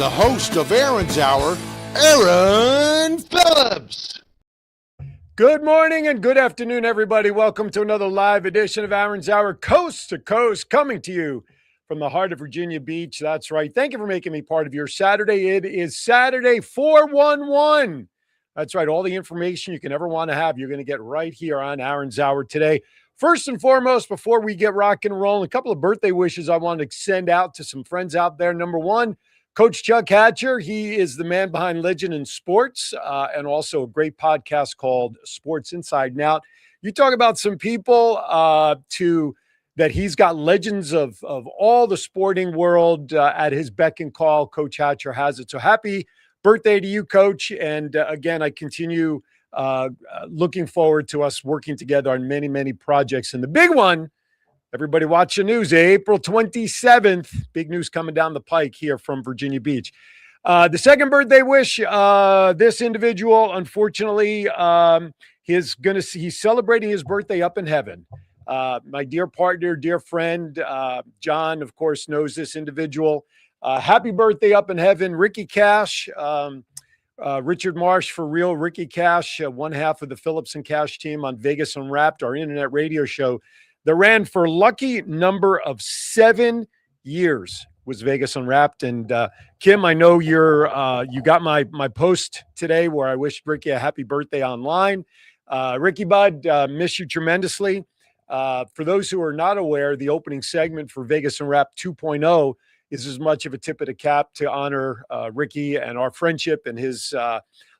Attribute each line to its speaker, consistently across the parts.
Speaker 1: the host of Aaron's Hour, Aaron Phillips.
Speaker 2: Good morning and good afternoon, everybody. Welcome to another live edition of Aaron's Hour, coast to coast, coming to you from the heart of Virginia Beach. That's right. Thank you for making me part of your Saturday. It is Saturday 411. That's right. All the information you can ever want to have, you're going to get right here on Aaron's Hour today. First and foremost, before we get rock and rolling, a couple of birthday wishes I want to send out to some friends out there. Number one, Coach Chuck Hatcher. He is the man behind Legend in Sports and also a great podcast called Sports Inside and Out. You talk about some people that he's got legends of all the sporting world at his beck and call. Coach Hatcher has it. So happy birthday to you, Coach. And again, I continue looking forward to us working together on many, many projects. And the big one, everybody watch the news, April 27th, big news coming down the pike here from Virginia Beach. The second birthday wish, this individual, unfortunately, he's celebrating his birthday up in heaven. My dear partner, dear friend, John, of course, knows this individual. Happy birthday up in heaven, Ricky Cash. Richard Marsh, for real, Ricky Cash, one half of the Phillips and Cash team on Vegas Unwrapped, our internet radio show that ran for lucky number of 7 years was Vegas Unwrapped. And Kim, I know you got my post today where I wished Ricky a happy birthday online. Ricky Bud, miss you tremendously. For those who are not aware, the opening segment for Vegas Unwrapped 2.0 is as much of a tip of the cap to honor Ricky and our friendship and his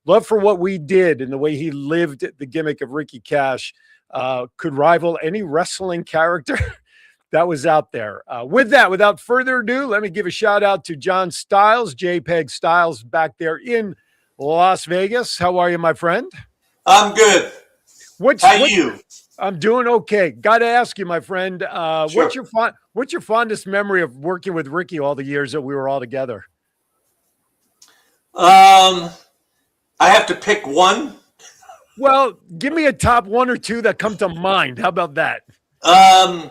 Speaker 2: love for what we did and the way he lived the gimmick of Ricky Cash. Could rival any wrestling character that was out there. With that, without further ado, let me give a shout out to John Styles, JPEG Styles, back there in Las Vegas. How are you, my friend?
Speaker 3: I'm good. How are you?
Speaker 2: I'm doing okay. Got to ask you, my friend,
Speaker 3: Sure.
Speaker 2: what's your fondest memory of working with Ricky all the years that we were all together?
Speaker 3: I have to pick one.
Speaker 2: Well, give me a top one or two that come to mind. How about that?
Speaker 3: I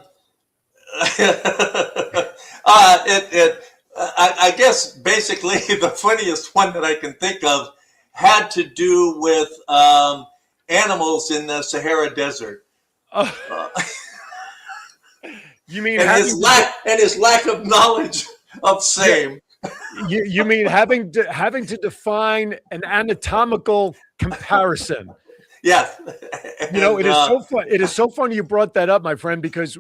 Speaker 3: guess basically the funniest one that I can think of had to do with animals in the Sahara Desert.
Speaker 2: You mean
Speaker 3: his lack of knowledge of same.
Speaker 2: You mean having to define an anatomical comparison?
Speaker 3: Yeah.
Speaker 2: It is so fun. It is so funny you brought that up, my friend, because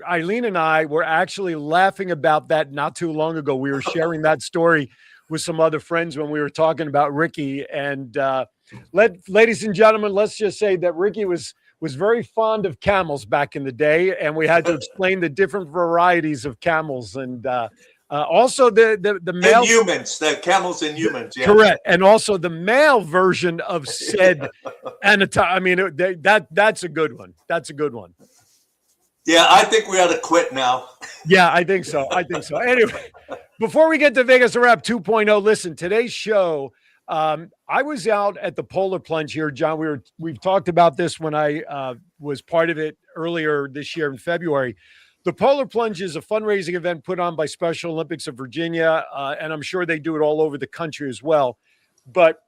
Speaker 2: Eileen and I were actually laughing about that not too long ago. We were sharing that story with some other friends when we were talking about Ricky. And ladies and gentlemen, let's just say that Ricky was very fond of camels back in the day, and we had to explain the different varieties of camels and also the male
Speaker 3: and humans, the camels and humans. Yeah.
Speaker 2: Correct. And also the male version of said anatomy. I mean, that's a good one. That's a good one.
Speaker 3: Yeah, I think we ought to quit now.
Speaker 2: Yeah, I think so. Anyway, before we get to Vegas Unwrapped 2.0, listen, today's show, I was out at the Polar Plunge here, John. We've talked about this when I was part of it earlier this year in February. The Polar Plunge is a fundraising event put on by Special Olympics of Virginia, and I'm sure they do it all over the country as well. But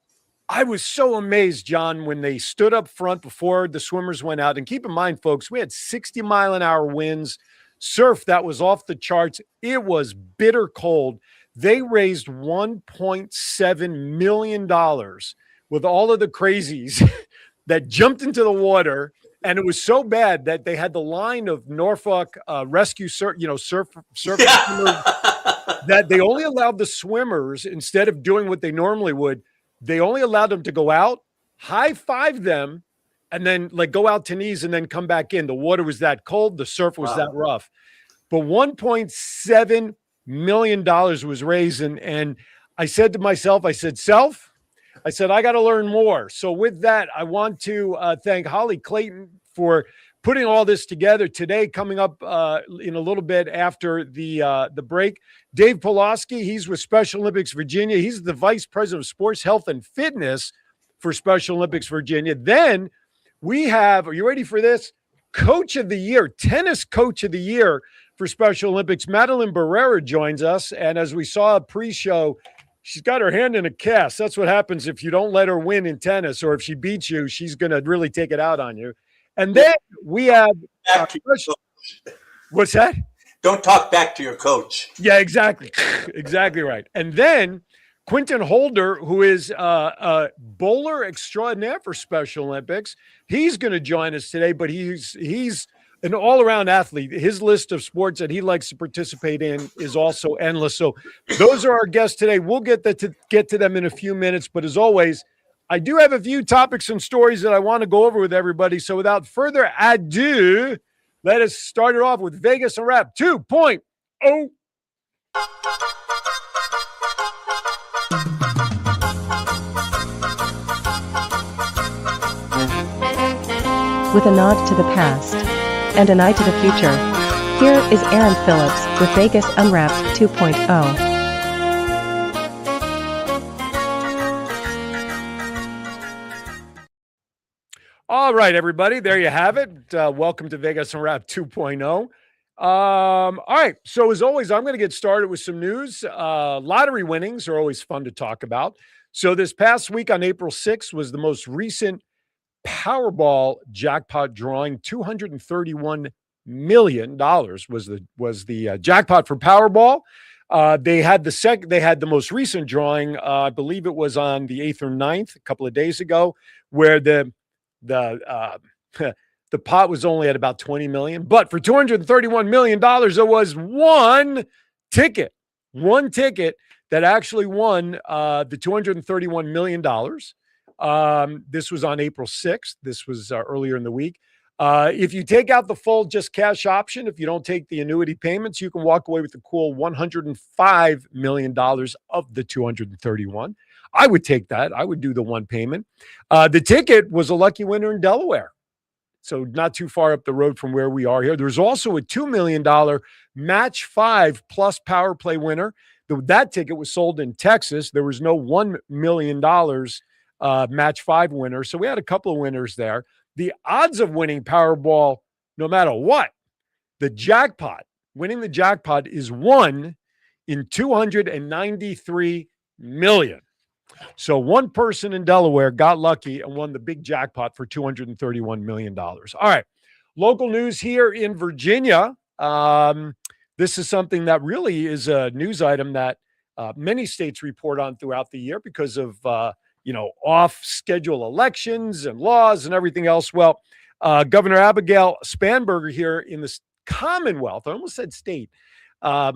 Speaker 2: I was so amazed, John, when they stood up front before the swimmers went out. And keep in mind, folks, we had 60-mile-an-hour winds, surf that was off the charts. It was bitter cold. They raised $1.7 million with all of the crazies that jumped into the water. And it was so bad that they had the line of Norfolk rescue surf that they only allowed the swimmers, instead of doing what they normally would, they only allowed them to go out, high-five them, and then go out to knees and then come back in. The water was that cold. The surf was that rough. But $1.7 million was raised. And I said to myself, I said, I got to learn more. So with that, I want to thank Holly Clayton for putting all this together today, coming up in a little bit after the break. Dave Pulaski, he's with Special Olympics Virginia. He's the Vice President of Sports, Health, and Fitness for Special Olympics Virginia. Then we have, are you ready for this? Coach of the Year, Tennis Coach of the Year for Special Olympics. Madeline Barrera joins us. And as we saw a pre-show, she's got her hand in a cast. That's what happens if you don't let her win in tennis, or if she beats you, she's going to really take it out on you. And then we have what's that?
Speaker 3: Don't talk back to your coach.
Speaker 2: Yeah, exactly. Exactly right. And then Quinton Holder, who is a bowler extraordinaire for Special Olympics, he's going to join us today, but he's an all-around athlete. His list of sports that he likes to participate in is also endless. So those are our guests today. We'll get to them in a few minutes, but as always, I do have a few topics and stories that I want to go over with everybody. So without further ado, let us start it off with Vegas Unwrapped 2.0.
Speaker 4: With a nod to the past and an eye to the future, here is Aaron Phillips with Vegas Unwrapped 2.0.
Speaker 2: All right, everybody, there you have it. Welcome to Vegas Unwrapped 2.0. All right, so as always, I'm going to get started with some news. Lottery winnings are always fun to talk about. So this past week on April 6th was the most recent Powerball jackpot drawing. $231 million was the jackpot for Powerball. They had the most recent drawing. I believe it was on the 8th or 9th, a couple of days ago, where the pot was only at about 20 million, but for $231 million, there was one ticket that actually won the $231 million. This was on April 6th. This was earlier in the week. If you take out the full just cash option, if you don't take the annuity payments, you can walk away with a cool $105 million of the 231. I would take that. I would do the one payment. The ticket was a lucky winner in Delaware, so not too far up the road from where we are here. There's also a $2 million match 5 plus power play winner. That ticket was sold in Texas. There was no $1 million match 5 winner. So we had a couple of winners there. The odds of winning Powerball, no matter what, winning the jackpot is 1 in 293 million. So one person in Delaware got lucky and won the big jackpot for $231 million. All right. Local news here in Virginia. This is something that really is a news item that many states report on throughout the year because of, off-schedule elections and laws and everything else. Well, Governor Abigail Spanberger here in the Commonwealth, I almost said state.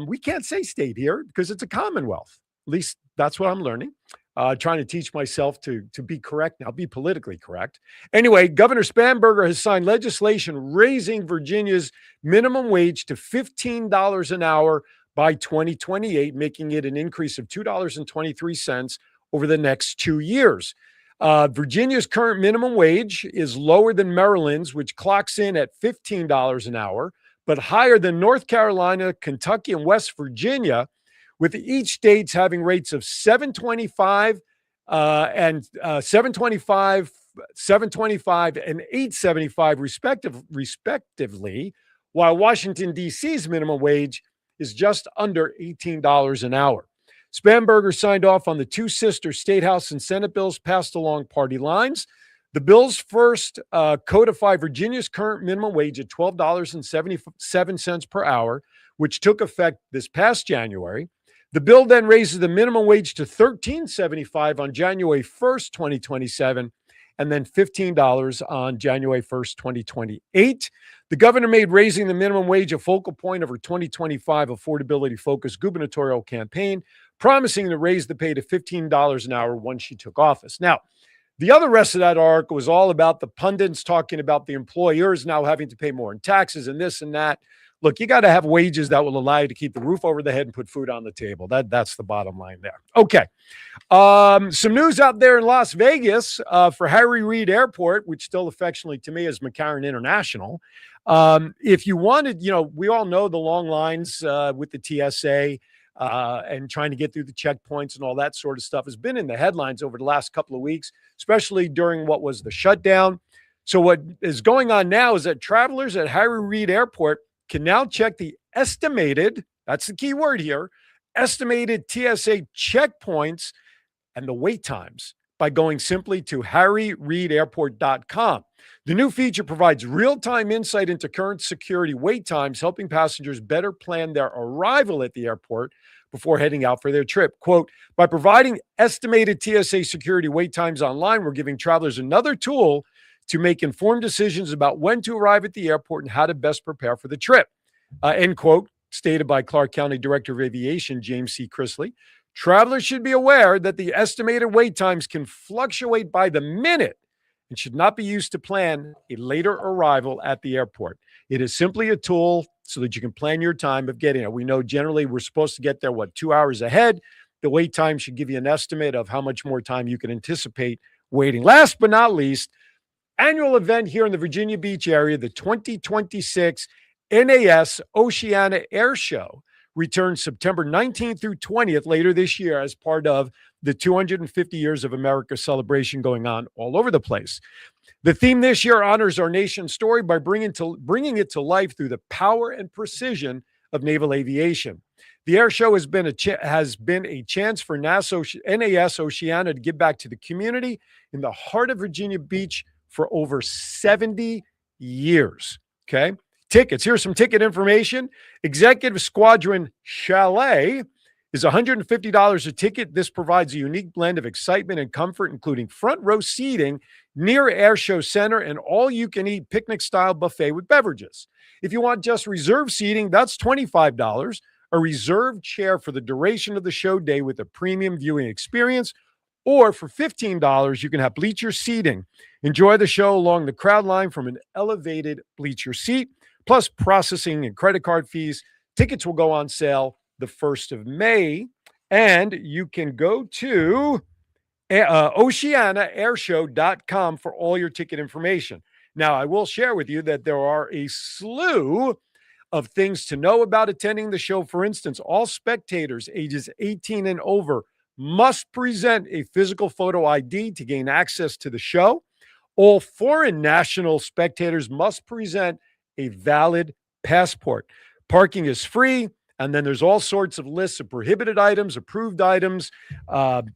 Speaker 2: We can't say state here because it's a Commonwealth. At least that's what I'm learning. Trying to teach myself to be correct now, be politically correct. Anyway, Governor Spanberger has signed legislation raising Virginia's minimum wage to $15 an hour by 2028, making it an increase of $2.23 over the next 2 years. Virginia's current minimum wage is lower than Maryland's, which clocks in at $15 an hour, but higher than North Carolina, Kentucky, and West Virginia, with each states having rates of $7.25 and $7.25, $7.25, and $8.75 respectively, while Washington, D.C.'s minimum wage is just under $18 an hour. Spanberger signed off on the two sister State House and Senate bills passed along party lines. The bills first codify Virginia's current minimum wage at $12.77 per hour, which took effect this past January. The bill then raises the minimum wage to $13.75 on January 1st, 2027, and then $15 on January 1st, 2028. The governor made raising the minimum wage a focal point of her 2025 affordability-focused gubernatorial campaign, promising to raise the pay to $15 an hour once she took office. Now, the other rest of that article was all about the pundits talking about the employers now having to pay more in taxes and this and that. Look, you got to have wages that will allow you to keep the roof over the head and put food on the table. That's the bottom line there. Okay. Some news out there in Las Vegas for Harry Reid Airport, which still affectionately to me is McCarran International. If you wanted, we all know the long lines with the TSA and trying to get through the checkpoints and all that sort of stuff has been in the headlines over the last couple of weeks, especially during what was the shutdown. So what is going on now is that travelers at Harry Reid Airport can now check the estimated, that's the key word here, estimated TSA checkpoints and the wait times by going simply to harryreidairport.com. The new feature provides real-time insight into current security wait times, helping passengers better plan their arrival at the airport before heading out for their trip. Quote, by providing estimated TSA security wait times online, we're giving travelers another tool to make informed decisions about when to arrive at the airport and how to best prepare for the trip. End quote, stated by Clark County Director of Aviation, James C. Chrisley. Travelers should be aware that the estimated wait times can fluctuate by the minute and should not be used to plan a later arrival at the airport. It is simply a tool so that you can plan your time of getting there. We know generally we're supposed to get there, 2 hours ahead. The wait time should give you an estimate of how much more time you can anticipate waiting. Last but not least, annual event here in the Virginia Beach area, the 2026 NAS Oceana Air Show returns September 19th through 20th later this year as part of the 250 Years of America celebration going on all over the place. The theme this year honors our nation's story by bringing it to life through the power and precision of naval aviation. The air show has been a chance for NAS Oceana to give back to the community in the heart of Virginia Beach for over 70 years. Okay. Tickets. Here's some ticket information. Executive Squadron Chalet is $150 a ticket. This provides a unique blend of excitement and comfort, including front row seating near Air Show Center and all-you-can-eat picnic-style buffet with beverages. If you want just reserved seating, that's $25. A reserved chair for the duration of the show day with a premium viewing experience. Or for $15, you can have bleacher seating. Enjoy the show along the crowd line from an elevated bleacher seat, plus processing and credit card fees. Tickets will go on sale the 1st of May, and you can go to oceanaairshow.com for all your ticket information. Now, I will share with you that there are a slew of things to know about attending the show. For instance, all spectators ages 18 and over must present a physical photo ID to gain access to the show. All foreign national spectators must present a valid passport. Parking is free. And then there's all sorts of lists of prohibited items, approved items,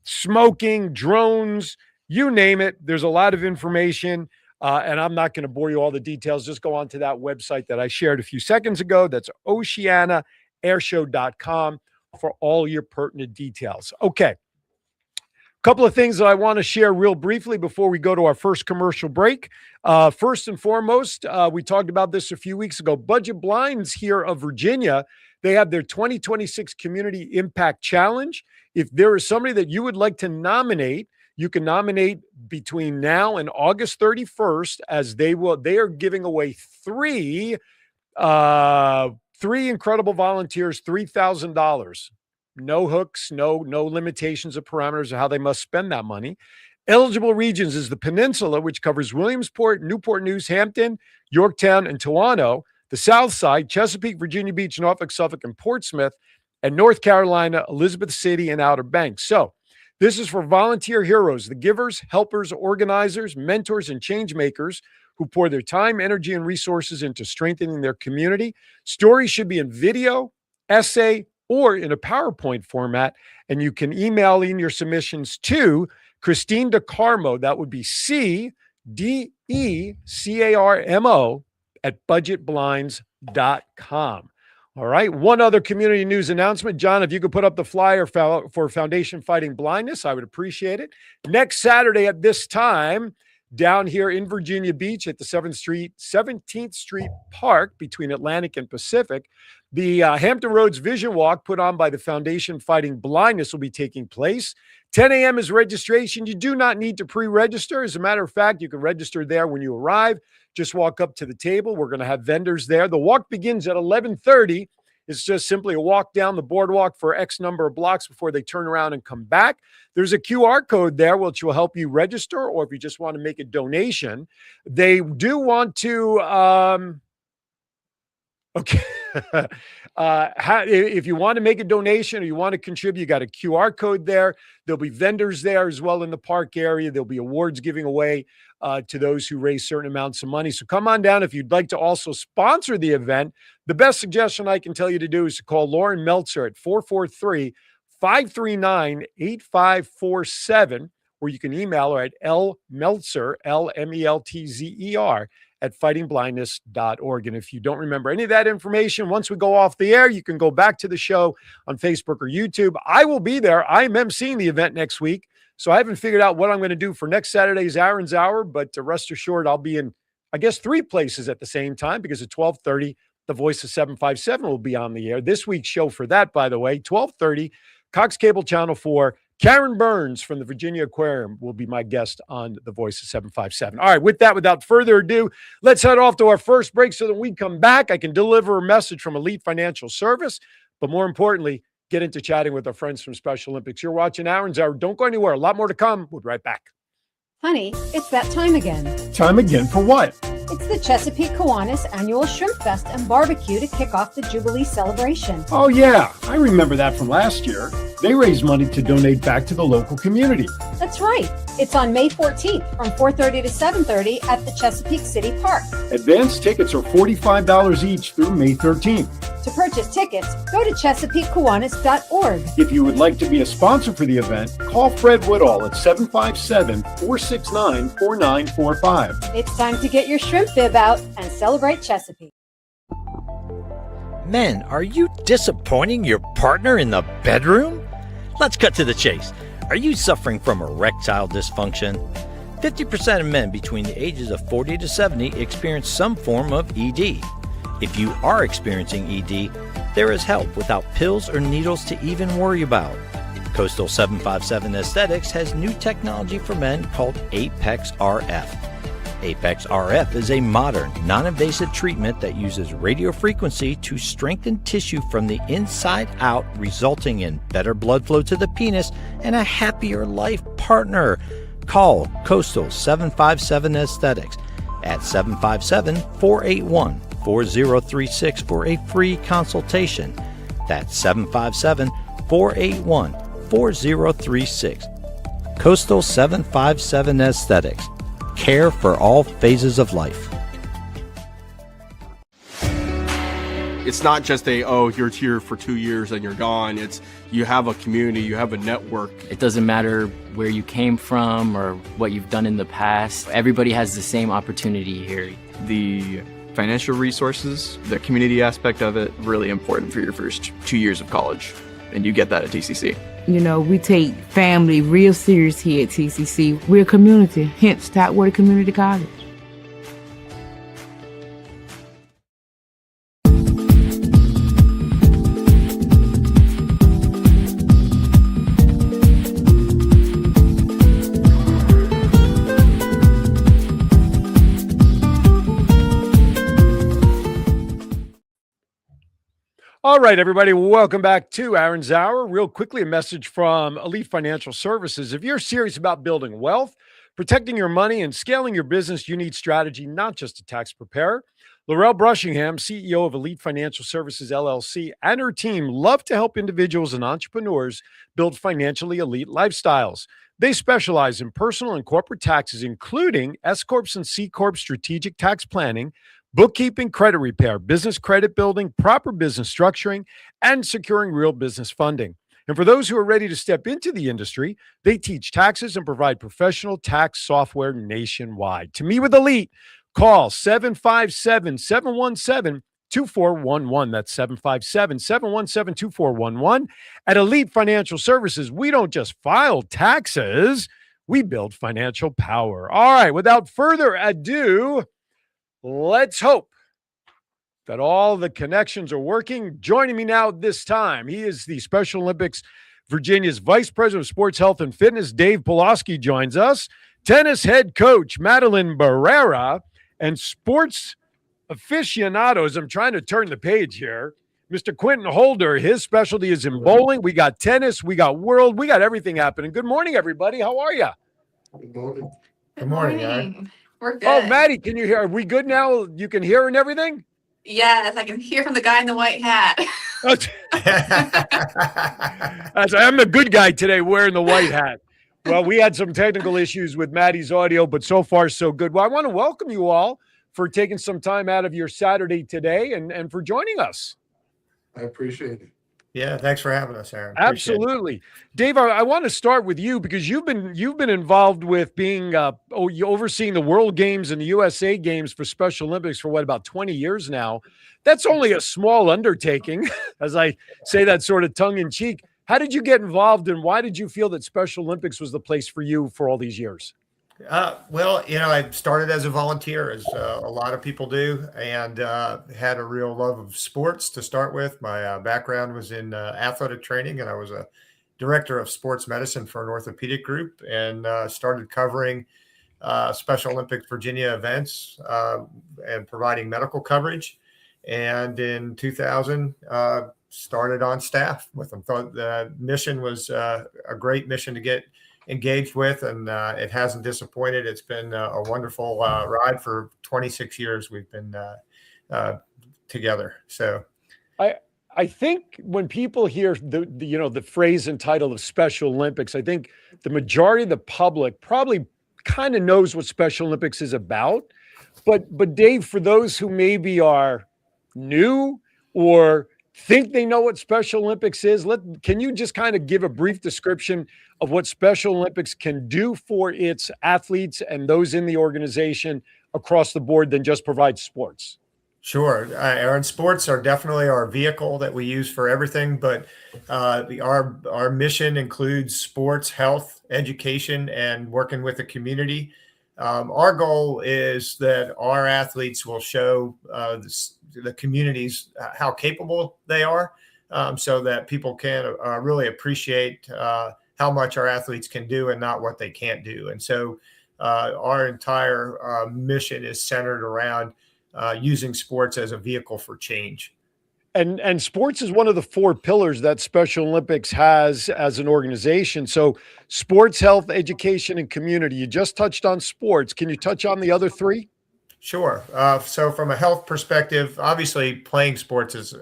Speaker 2: smoking, drones, you name it. There's a lot of information, and I'm not going to bore you all the details. Just go on to that website that I shared a few seconds ago. That's oceanaairshow.com for all your pertinent details. Okay. Couple of things that I want to share real briefly before we go to our first commercial break. First and foremost, we talked about this a few weeks ago. Budget Blinds here of Virginia, they have their 2026 Community Impact Challenge. If there is somebody that you would like to nominate, you can nominate between now and August 31st, as they are giving away three incredible volunteers, $3,000. No hooks, no limitations of parameters of how they must spend that money. Eligible regions is the Peninsula, which covers Williamsport, Newport News, Hampton, Yorktown, and Toronto. The South Side, Chesapeake, Virginia Beach, Norfolk, Suffolk, and Portsmouth, and North Carolina, Elizabeth City, and Outer Banks. So this is for volunteer heroes, the givers, helpers, organizers, mentors, and change makers who pour their time, energy, and resources into strengthening their community. Stories should be in video, essay, or in a PowerPoint format, and you can email in your submissions to Christine DeCarmo. That would be CDECARMO at budgetblinds.com. All right. One other community news announcement. John, if you could put up the flyer for Foundation Fighting Blindness, I would appreciate it. Next Saturday at this time, down here in Virginia Beach at the 17th Street Park between Atlantic and Pacific, the Hampton Roads Vision Walk put on by the Foundation Fighting Blindness will be taking place. 10 a.m. is registration. You do not need to pre-register. As a matter of fact, you can register there when you arrive. Just walk up to the table. We're going to have vendors there. The walk begins at 11:30. It's just simply a walk down the boardwalk for X number of blocks before they turn around and come back. There's a QR code there which will help you register, or if you just want to make a donation. They do want to Okay. If you want to make a donation or you want to contribute, you got a QR code there. There'll be vendors there as well in the park area. There'll be awards giving away to those who raise certain amounts of money. So come on down if you'd like to also sponsor the event. The best suggestion I can tell you to do is to call Lauren Meltzer at 443-539-8547, or you can email her at lmeltzer, LMELTZER, at fightingblindness.org. And if you don't remember any of that information, once we go off the air, you can go back to the show on Facebook or YouTube. I will be there. I'm emceeing the event next week. So I haven't figured out what I'm going to do for next Saturday's Aaron's Hour, but rest assured I'll be in, I guess, 3 places at the same time, because at 12:30, the Voice of 757 will be on the air. This week's show for that, by the way, 12:30, Cox Cable Channel 4, Karen Burns from the Virginia Aquarium will be my guest on the Voice of 757. All right, with that, without further ado, let's head off to our first break so that when we come back, I can deliver a message from Elite Financial Service, but more importantly, get into chatting with our friends from Special Olympics. You're watching Aaron's Hour. Don't go anywhere. A lot more to come. We'll be right back.
Speaker 5: Honey, it's that time again.
Speaker 2: Time again for what?
Speaker 5: It's the Chesapeake Kiwanis Annual Shrimp Fest and Barbecue to kick off the Jubilee celebration.
Speaker 2: Oh, yeah. I remember that from last year. They raised money to donate back to the local community.
Speaker 5: That's right. It's on May 14th from 4:30 to 7:30 at the Chesapeake City Park.
Speaker 2: Advance tickets are $45 each through May 13th.
Speaker 5: To purchase tickets, go to ChesapeakeKiwanis.org.
Speaker 2: If you would like to be a sponsor for the event, call Fred Woodall at 757-469-4945.
Speaker 5: It's time to get your shrimp bib out and celebrate Chesapeake.
Speaker 6: Men, are you disappointing your partner in the bedroom? Let's cut to the chase. Are you suffering from erectile dysfunction? 50% of men between the ages of 40 to 70 experience some form of ED. If you are experiencing ED, there is help without pills or needles to even worry about. Coastal 757 Aesthetics has new technology for men called Apex RF. Apex RF is a modern, non-invasive treatment that uses radio frequency to strengthen tissue from the inside out, resulting in better blood flow to the penis and a happier life partner. Call Coastal 757 Aesthetics at 757-481-4036 for a free consultation. That's 757-481-4036. Coastal 757 Aesthetics. Care for all phases of life.
Speaker 7: It's not just you're here for 2 years and you're gone. It's you have a community, you have a network.
Speaker 8: It doesn't matter where you came from or what you've done in the past. Everybody has the same opportunity here.
Speaker 9: The financial resources, the community aspect of it, really important for your first 2 years of college. And you get that at TCC.
Speaker 10: You know, we take family real serious here at TCC. We're a community, hence Topwater Community College.
Speaker 2: All right, everybody, welcome back to Aaron's Hour. Real quickly, a message from Elite Financial Services. If you're serious about building wealth, protecting your money, and scaling your business, you need strategy, not just a tax preparer. Laurel Brushingham, CEO of Elite Financial Services, LLC, and her team love to help individuals and entrepreneurs build financially elite lifestyles. They specialize in personal and corporate taxes, including S Corps and C Corp strategic tax planning, bookkeeping, credit repair, business credit building, proper business structuring, and securing real business funding. And for those who are ready to step into the industry, they teach taxes and provide professional tax software nationwide. To meet with Elite, call 757-717-2411. That's 757-717-2411. At Elite Financial Services, we don't just file taxes, we build financial power. All right, without further ado, let's hope that all the connections are working. Joining me now this time, he is the Special Olympics Virginia's Vice President of Sports Health and Fitness. Dave Pulaski joins us. Tennis head coach Madeline Barrera, and sports aficionados. I'm trying to turn the page here. Mr. Quentin Holder, his specialty is in bowling. We got tennis. We got world. We got everything happening. Good morning, everybody. How are you?
Speaker 1: Good morning. Good morning, Aaron.
Speaker 11: We're good.
Speaker 2: Oh, Maddie, can you hear? Are we good now? You can hear and everything?
Speaker 11: Yes, I can hear from the guy in the white hat.
Speaker 2: I'm the good guy today wearing the white hat. Well, we had some technical issues with Maddie's audio, but so far so good. Well, I want to welcome you all for taking some time out of your Saturday today and for joining us.
Speaker 12: I appreciate it.
Speaker 13: Yeah, thanks for having us, Aaron. Appreciate
Speaker 2: Absolutely. Dave, I want to start with you because you've been involved with being you overseeing the World Games and the USA Games for Special Olympics for about 20 years now. That's only a small undertaking, as I say that sort of tongue in cheek. How did you get involved, and why did you feel that Special Olympics was the place for you for all these years?
Speaker 13: Well, I started as a volunteer, as a lot of people do, and had a real love of sports to start with. My background was in athletic training, and I was a director of sports medicine for an orthopedic group, and started covering Special Olympics Virginia events and providing medical coverage. And in 2000, started on staff with them. Thought the mission was a great mission to get engaged with, and it hasn't disappointed. It's been a wonderful ride for 26 years. We've been together. So
Speaker 2: I think when people hear the phrase and title of Special Olympics, I think the majority of the public probably kind of knows what Special Olympics is about. But Dave, for those who maybe are new or think they know what Special Olympics is, can you just kind of give a brief description of what Special Olympics can do for its athletes and those in the organization across the board than just provide sports?
Speaker 13: Sure. Aaron, sports are definitely our vehicle that we use for everything, but our mission includes sports, health, education, and working with the community. Our goal is that our athletes will show the communities how capable they are, so that people can really appreciate how much our athletes can do and not what they can't do. And so our entire mission is centered around using sports as a vehicle for change.
Speaker 2: And sports is one of the 4 pillars that Special Olympics has as an organization. So sports, health, education, and community. You just touched on sports. Can you touch on the other 3?
Speaker 13: Sure. So from a health perspective, obviously playing sports is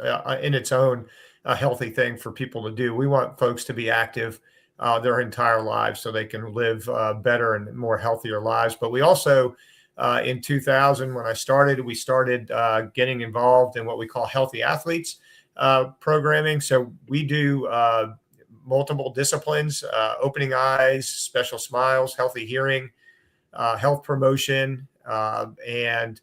Speaker 13: in its own a healthy thing for people to do. We want folks to be active their entire lives so they can live better and more healthier lives. But we also, in 2000, when we started getting involved in what we call Healthy Athletes programming. So we do multiple disciplines, opening eyes, special smiles, healthy hearing, health promotion, and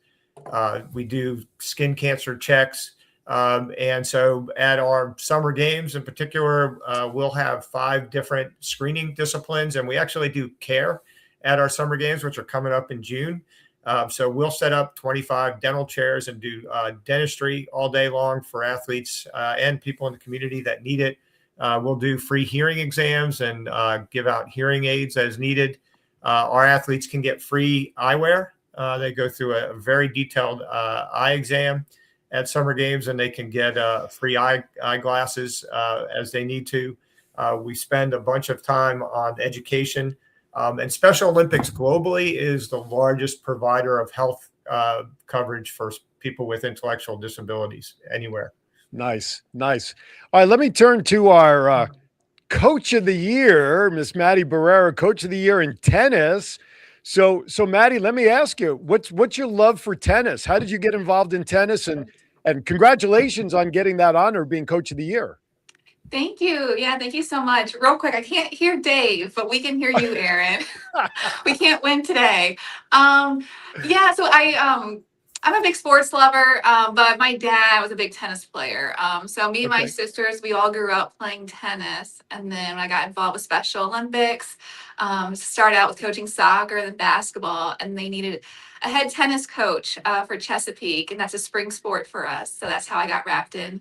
Speaker 13: we do skin cancer checks. And so at our summer games in particular, we'll have 5 different screening disciplines, and we actually do care at our summer games, which are coming up in June. So we'll set up 25 dental chairs and do dentistry all day long for athletes and people in the community that need it. We'll do free hearing exams and give out hearing aids as needed. Our athletes can get free eyewear. They go through a very detailed eye exam at summer games, and they can get free eyeglasses as they need to. We spend a bunch of time on education. And Special Olympics globally is the largest provider of health coverage for people with intellectual disabilities anywhere.
Speaker 2: Nice. All right, let me turn to our Coach of the Year, Miss Maddie Barrera, Coach of the Year in tennis. So Maddie, let me ask you, what's your love for tennis? How did you get involved in tennis? And congratulations on getting that honor, being Coach of the Year.
Speaker 11: Thank you. Yeah, thank you so much. Real quick, I can't hear Dave, but we can hear you, Aaron. We can't win today. Yeah, so I'm a big sports lover, but my dad was a big tennis player. So me and my sisters, we all grew up playing tennis. And then when I got involved with Special Olympics, started out with coaching soccer and basketball, and they needed a head tennis coach for Chesapeake, and that's a spring sport for us. So that's how I got wrapped in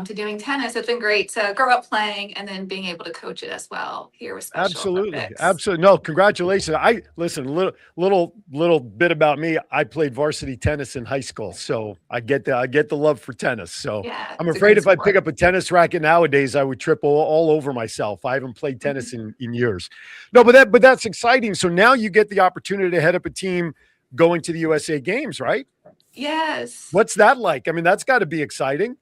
Speaker 11: to doing tennis. It's been great to grow up playing and then being able to coach it as well here with Special Olympics.
Speaker 2: Absolutely. No, congratulations. Listen, little bit about me. I played varsity tennis in high school, so I get the love for tennis. So yeah, I'm afraid if I pick up a tennis racket nowadays, I would trip all over myself. I haven't played tennis in years. No, but that's exciting. So now you get the opportunity to head up a team going to the USA Games, right?
Speaker 11: Yes.
Speaker 2: What's that like? I mean, that's got to be exciting.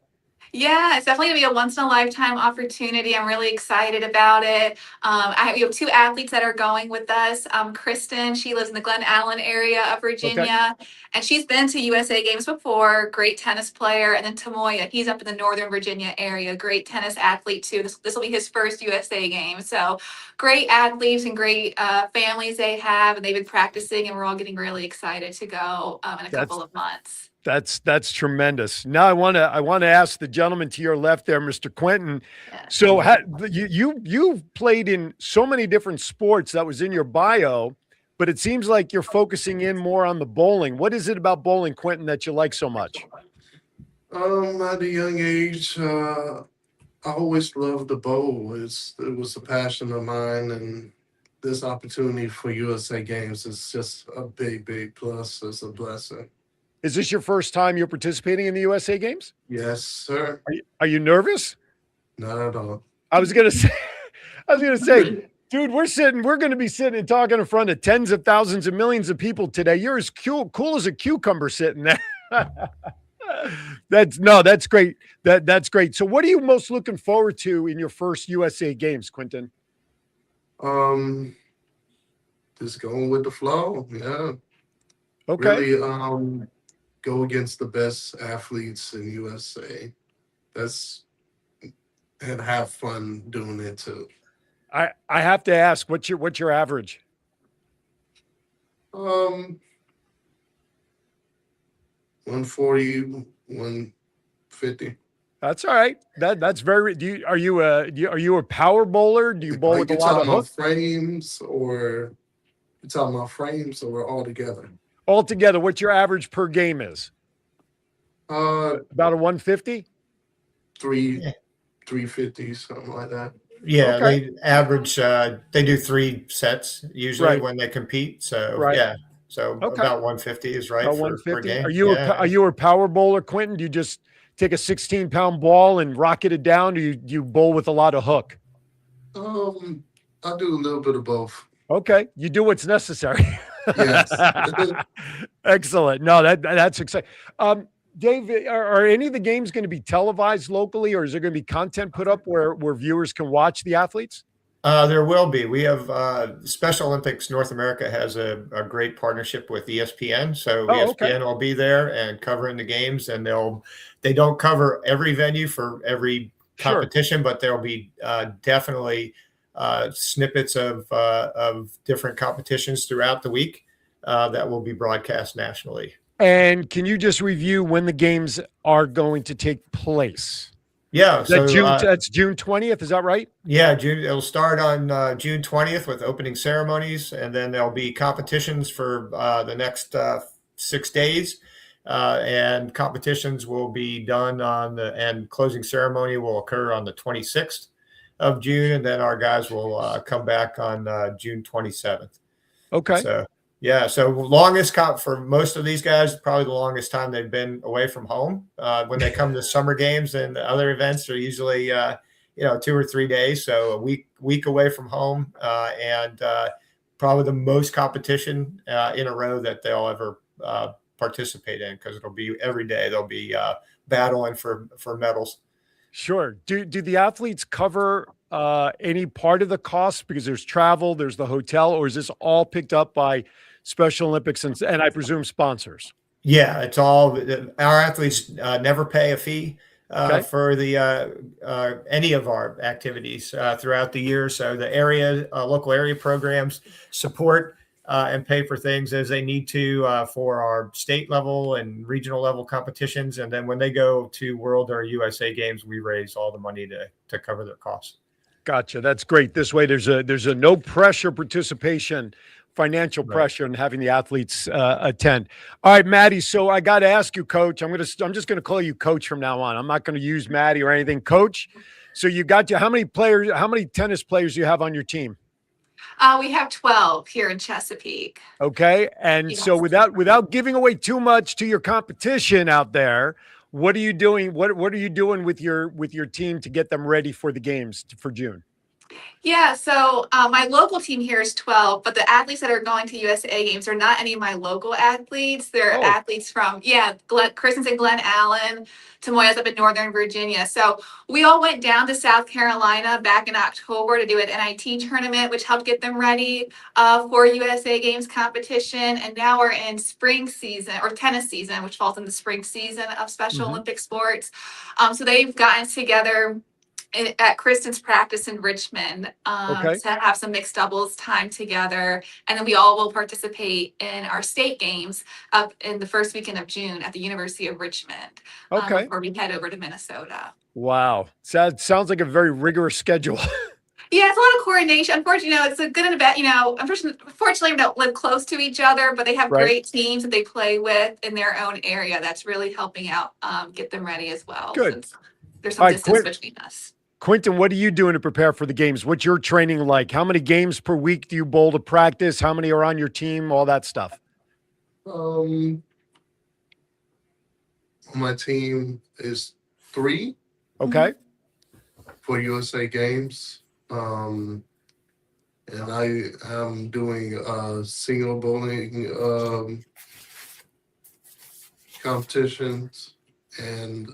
Speaker 11: Yeah, it's definitely gonna be a once in a lifetime opportunity. I'm really excited about it. We have two athletes that are going with us. Kristen, she lives in the Glen Allen area of
Speaker 2: Okay.
Speaker 11: Virginia, and she's been to USA Games before. Great tennis player. And then Tamoya, he's up in the Northern Virginia area. Great tennis athlete too. This will be his first USA game. So great athletes and great families they have, and they've been practicing, and we're all getting really excited to go in a couple of months.
Speaker 2: That's tremendous. Now I want to ask the gentleman to your left there, Mr. Quentin. So you've played in so many different sports that was in your bio, but it seems like you're focusing in more on the bowling. What is it about bowling, Quentin, that you like so much?
Speaker 12: At a young age, I always loved to bowl. It was a passion of mine, and this opportunity for USA Games is just a big plus. It's a blessing.
Speaker 2: Is this your first time you're participating in the USA Games?
Speaker 12: Yes, sir.
Speaker 2: Are you nervous?
Speaker 12: Not at all.
Speaker 2: I was gonna say, dude, we're gonna be sitting and talking in front of tens of thousands and millions of people today. You're as cool as a cucumber sitting there. That's great. That's great. So what are you most looking forward to in your first USA Games, Quentin?
Speaker 12: Just going with the flow. Yeah.
Speaker 2: Okay.
Speaker 12: Really, go against the best athletes in USA. And have fun doing it too.
Speaker 2: I have to ask, what's your average?
Speaker 12: 140, 150.
Speaker 2: That's all right. That's very. Are you a power bowler? Do you bowl with a lot of hooks?
Speaker 12: Frames, or you're talking about frames, or all together?
Speaker 2: Altogether, what your average per game is?
Speaker 12: About
Speaker 2: a 150?
Speaker 12: 350, something like that.
Speaker 13: Yeah,
Speaker 2: Okay.
Speaker 13: they average. They do 3 sets usually when they compete. So yeah, so about 150 is right
Speaker 2: About
Speaker 13: for
Speaker 2: 150.
Speaker 13: game.
Speaker 2: Are you a power bowler, Quentin? Do you just take a 16-pound ball and rocket it down? Or you bowl with a lot of hook?
Speaker 12: I do a little bit of both.
Speaker 2: Okay, you do what's necessary.
Speaker 12: Yes.
Speaker 2: Excellent. No, that's exciting. Dave, are any of the games going to be televised locally, or is there going to be content put up where viewers can watch the athletes?
Speaker 13: There will be. We have Special Olympics North America has a great partnership with ESPN. So ESPN will be there and covering the games, and they don't cover every venue for every competition, but there'll be definitely snippets of different competitions throughout the week that will be broadcast nationally.
Speaker 2: And can you just review when the games are going to take place?
Speaker 13: Yeah,
Speaker 2: that's June 20th. Is that right?
Speaker 13: Yeah, June. It'll start on June 20th with opening ceremonies, and then there'll be competitions for the next 6 days, and competitions will be done and closing ceremony will occur on the 26th of June, and then our guys will come back on June 27th.
Speaker 2: Okay.
Speaker 13: So yeah, so longest for most of these guys, probably the longest time they've been away from home. When they come to summer games and other events, they're usually 2 or 3 days, so a week away from home, and probably the most competition in a row that they'll ever participate in, because it'll be every day they'll be battling for medals.
Speaker 2: Sure. Do the athletes cover any part of the cost, because there's travel, there's the hotel, or is this all picked up by Special Olympics and I presume sponsors?
Speaker 13: Yeah, it's all. Our athletes never pay a fee for any of our activities throughout the year. So the local area programs support and pay for things as they need to for our state level and regional level competitions. And then when they go to World or USA Games, we raise all the money to cover their costs.
Speaker 2: Gotcha. That's great. This way, there's a no pressure participation, financial pressure, in having the athletes attend. All right, Maddie. So I got to ask you, Coach. I'm just going to call you Coach from now on. I'm not going to use Maddie or anything, Coach. So how many tennis players do you have on your team?
Speaker 11: We have 12 here in Chesapeake.
Speaker 2: Okay, and so without giving away too much to your competition out there, what are you doing? What are you doing with your team to get them ready for the games for June?
Speaker 11: Yeah, so my local team here is 12, but the athletes that are going to USA games are not any of my local athletes. They're
Speaker 2: Oh,
Speaker 11: athletes from, Christensen, Glen Allen, Tamoyas up in Northern Virginia. So we all went down to South Carolina back in October to do an NIT tournament, which helped get them ready for USA Games competition. And now we're in spring season or tennis season, which falls in the spring season of Special Olympic sports. So they've gotten together at Kristen's practice in Richmond
Speaker 2: okay.
Speaker 11: to have some mixed doubles time together. And then we all will participate in our state games up in the first weekend of June at the University of Richmond
Speaker 2: Okay.
Speaker 11: before we head over to Minnesota.
Speaker 2: Wow. Sounds like a very rigorous schedule.
Speaker 11: Yeah, it's a lot of coordination. Unfortunately, it's a good and a bad, unfortunately, we don't live close to each other, but they have
Speaker 2: Right.
Speaker 11: great teams that they play with in their own area. That's really helping out, get them ready as well.
Speaker 2: Good.
Speaker 11: Since there's some
Speaker 2: All right,
Speaker 11: distance between us.
Speaker 2: Quentin, what are you doing to prepare for the games? What's your training like? How many games per week do you bowl to practice? How many are on your team? All that stuff.
Speaker 12: My team is 3
Speaker 2: Okay.
Speaker 12: for USA Games. And I am doing single bowling competitions and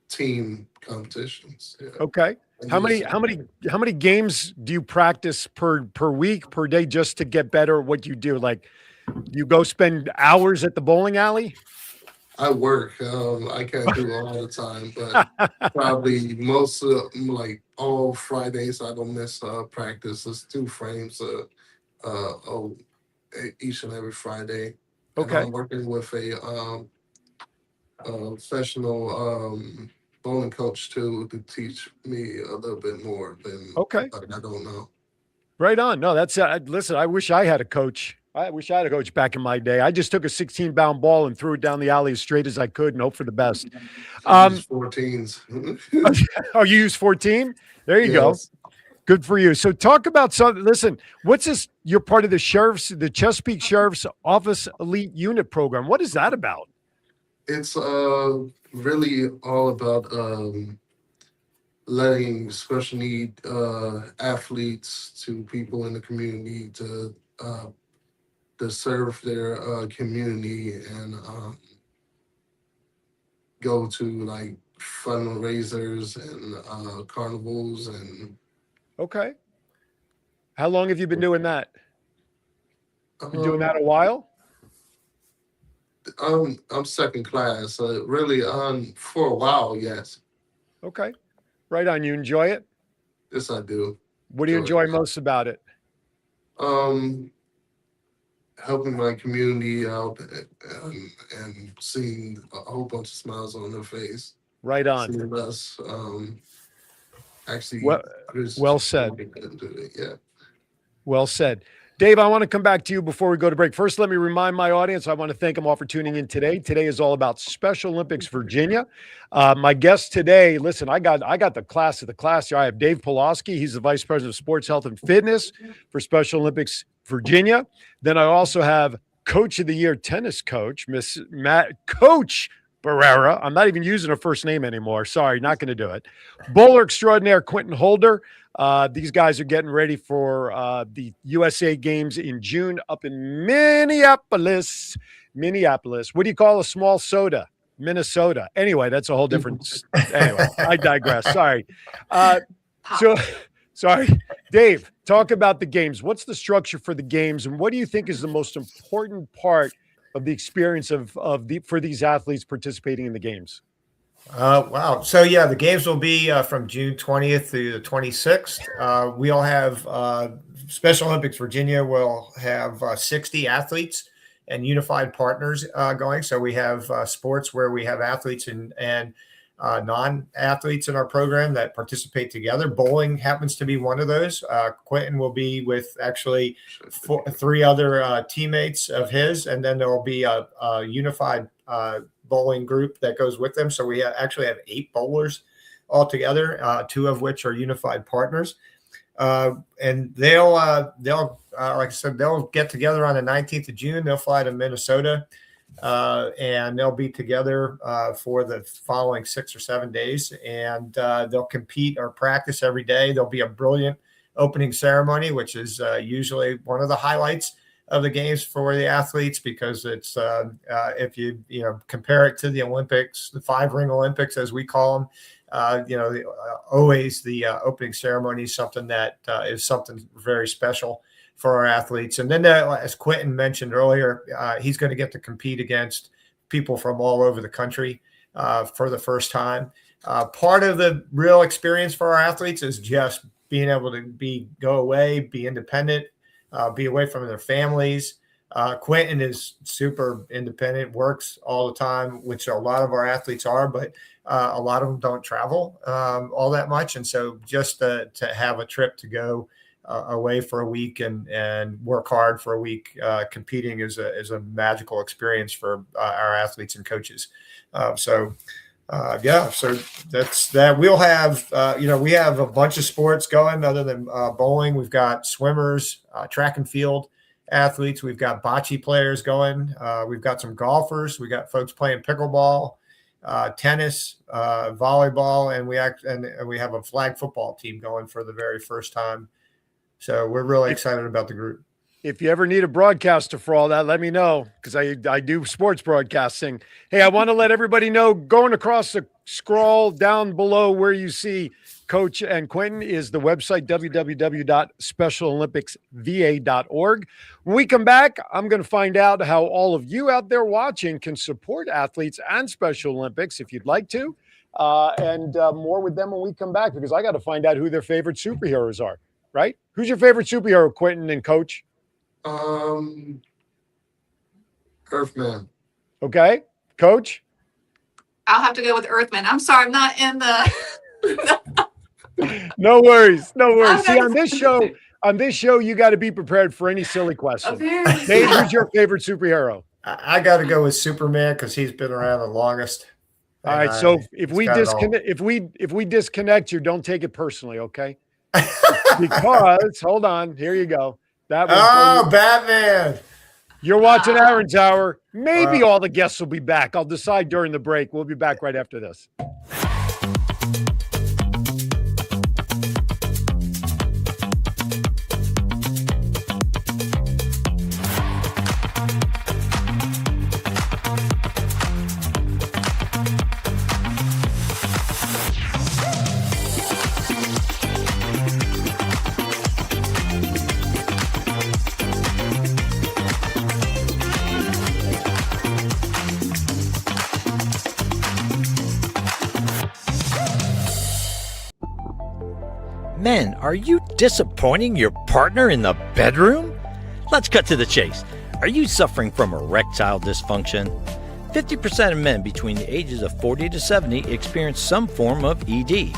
Speaker 12: team competitions. Yeah.
Speaker 2: Okay. How many games do you practice per week, per day, just to get better at what you do? Like, you go spend hours at the bowling alley?
Speaker 12: I work. I can't do it all the time, but probably most of like all Fridays I don't miss practice. It's 2 frames each and every Friday.
Speaker 2: Okay.
Speaker 12: And I'm working with a professional bowling coach too to teach me a little bit more than
Speaker 2: Okay.
Speaker 12: I don't know.
Speaker 2: Right on. No, that's listen, I wish I had a coach. I wish I had a coach back in my day. I just took a 16-pound ball and threw it down the alley as straight as I could and hope for the best.
Speaker 12: I use 14s.
Speaker 2: Oh, you use 14? There you go. Good for you. So talk about something. Listen, what's this? You're part of the Chesapeake Sheriff's Office Elite Unit Program. What is that about?
Speaker 12: It's really all about letting special need athletes to people in the community to serve their community and go to like fundraisers and carnivals and.
Speaker 2: Okay. How long have you been doing that? Been doing that a while?
Speaker 12: I'm second class. Really, for a while, yes.
Speaker 2: Okay. Right on. You enjoy it?
Speaker 12: Yes, I do.
Speaker 2: What do you enjoy most about it?
Speaker 12: Helping my community out and seeing a whole bunch of smiles on their face.
Speaker 2: Right on.
Speaker 12: Seeing us actually.
Speaker 2: Well said.
Speaker 12: Yeah.
Speaker 2: Well said. Dave, I want to come back to you before we go to break. First, let me remind my audience, I want to thank them all for tuning in today. Today is all about Special Olympics Virginia. My guest today, listen, I got the class of the class here. I have Dave Pulaski. He's the Vice President of Sports, Health, and Fitness for Special Olympics Virginia. Then I also have Coach of the Year tennis coach, Coach Barrera. I'm not even using her first name anymore. Sorry, not going to do it. Bowler extraordinaire Quentin Holder. These guys are getting ready for the USA Games in June up in Minneapolis. What do you call a small soda? Minnesota. Anyway, that's a whole different. Anyway, I digress. Sorry. Sorry, Dave. Talk about the games. What's the structure for the games, and what do you think is the most important part of the experience for these athletes participating in the games?
Speaker 13: Wow. So yeah, the games will be from June 20th through the 26th. We'll have Special Olympics Virginia will have 60 athletes and unified partners going. So we have sports where we have athletes and non-athletes in our program that participate together. Bowling happens to be one of those. Quentin will be with actually 3 other teammates of his, and then there will be a unified bowling group that goes with them. So we actually have 8 bowlers all together, 2 of which are unified partners. And they'll like I said, they'll get together on the 19th of June. They'll fly to Minnesota and they'll be together for the following 6 or 7 days, and they'll compete or practice every day. There'll be a brilliant opening ceremony, which is usually one of the highlights of the games for the athletes, because it's if you compare it to the Olympics, the 5-ring Olympics as we call them, always the opening ceremony is something that is something very special for our athletes. And then, as Quentin mentioned earlier, he's going to get to compete against people from all over the country for the first time. Part of the real experience for our athletes is just being able to go away, be independent, be away from their families. Quentin is super independent, works all the time, which a lot of our athletes are, but a lot of them don't travel all that much. And so just to have a trip to go away for a week and work hard for a week competing is a magical experience for our athletes and coaches. So that's that. We'll have we have a bunch of sports going other than bowling. We've got swimmers, track and field athletes. We've got bocce players going. We've got some golfers. We got folks playing pickleball, tennis, volleyball, and we have a flag football team going for the very first time. So we're really excited about the group.
Speaker 2: If you ever need a broadcaster for all that, let me know, because I do sports broadcasting. Hey, I want to let everybody know, going across the scroll down below where you see Coach and Quentin is the website, www.specialolympicsva.org. When we come back, I'm going to find out how all of you out there watching can support athletes and Special Olympics if you'd like to, and more with them when we come back, because I got to find out who their favorite superheroes are, right? Who's your favorite superhero, Quentin and Coach?
Speaker 12: Earthman.
Speaker 2: Okay. Coach?
Speaker 11: I'll have to go with Earthman. I'm sorry, I'm not in the.
Speaker 2: No worries. See, on this show, you got to be prepared for any silly question. Dave, who's your favorite superhero?
Speaker 13: I got to go with Superman because he's been around the longest.
Speaker 2: All right. So if we disconnect you, don't take it personally, okay? Because hold on, here you go.
Speaker 13: Batman.
Speaker 2: You're watching Aaron's Hour. Maybe all the guests will be back. I'll decide during the break. We'll be back right after this.
Speaker 6: Men, are you disappointing your partner in the bedroom? Let's cut to the chase. Are you suffering from erectile dysfunction? 50% of men between the ages of 40 to 70 experience some form of ED.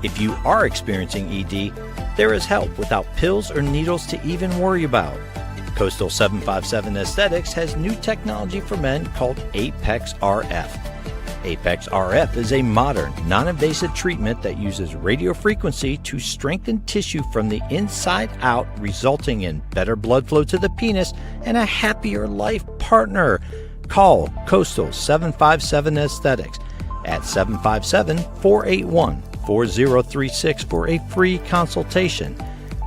Speaker 6: If you are experiencing ED, there is help without pills or needles to even worry about. Coastal 757 Aesthetics has new technology for men called Apex RF. Apex RF is a modern, non-invasive treatment that uses radio frequency to strengthen tissue from the inside out, resulting in better blood flow to the penis and a happier life partner. Call Coastal 757 Aesthetics at 757-481-4036 for a free consultation.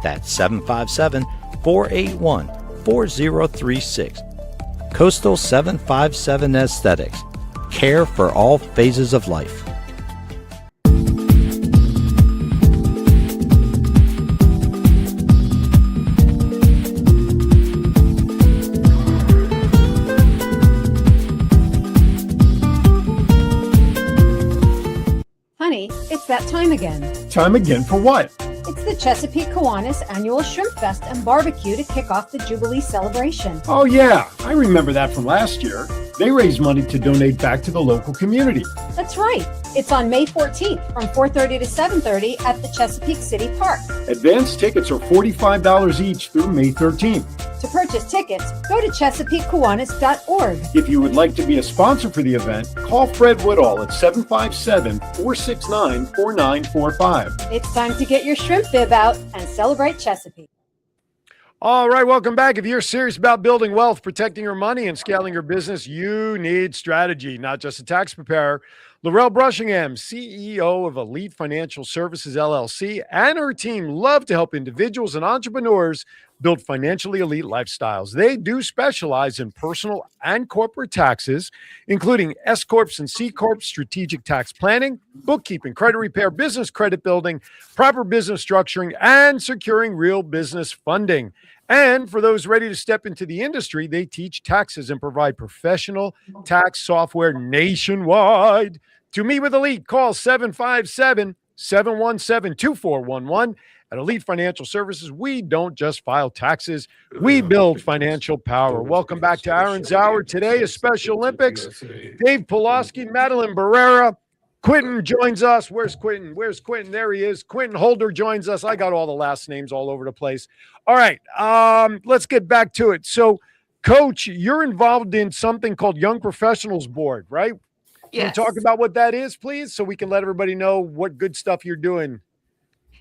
Speaker 6: That's 757-481-4036. Coastal 757 Aesthetics. Care for all phases of life.
Speaker 5: Honey, it's that time again.
Speaker 2: Time again for what?
Speaker 5: It's the Chesapeake Kiwanis Annual Shrimp Fest and Barbecue to kick off the Jubilee celebration.
Speaker 2: Oh, yeah. I remember that from last year. They raised money to donate back to the local community.
Speaker 5: That's right. It's on May 14th from 4:30 to 7:30 at the Chesapeake City Park.
Speaker 2: Advance tickets are $45 each through May 13th.
Speaker 5: To purchase tickets, go to ChesapeakeKiwanis.org.
Speaker 2: If you would like to be a sponsor for the event, call Fred Woodall at 757-469-4945.
Speaker 5: It's time to get your shrimp bib out and celebrate Chesapeake.
Speaker 2: All right, welcome back. If you're serious about building wealth, protecting your money, and scaling your business, you need strategy, not just a tax preparer. Laurel Brushingham, CEO of Elite Financial Services, LLC, and her team love to help individuals and entrepreneurs build financially elite lifestyles. They do specialize in personal and corporate taxes, including S Corps and C Corps, strategic tax planning, bookkeeping, credit repair, business credit building, proper business structuring, and securing real business funding. And for those ready to step into the industry, they teach taxes and provide professional tax software nationwide. To meet with Elite, call 757-717-2411. At Elite Financial Services, we don't just file taxes, we build financial power. Welcome back to Aaron's Hour. Today is Special Olympics. Dave Pulaski, Madeline Barrera. Quentin joins us. Where's Quentin? Where's Quentin? There he is. Quentin Holder joins us. I got all the last names all over the place. All right, let's get back to it. So, Coach, you're involved in something called Young Professionals Board, right?
Speaker 11: Yes.
Speaker 2: Can you talk about what that is, please, so we can let everybody know what good stuff you're doing?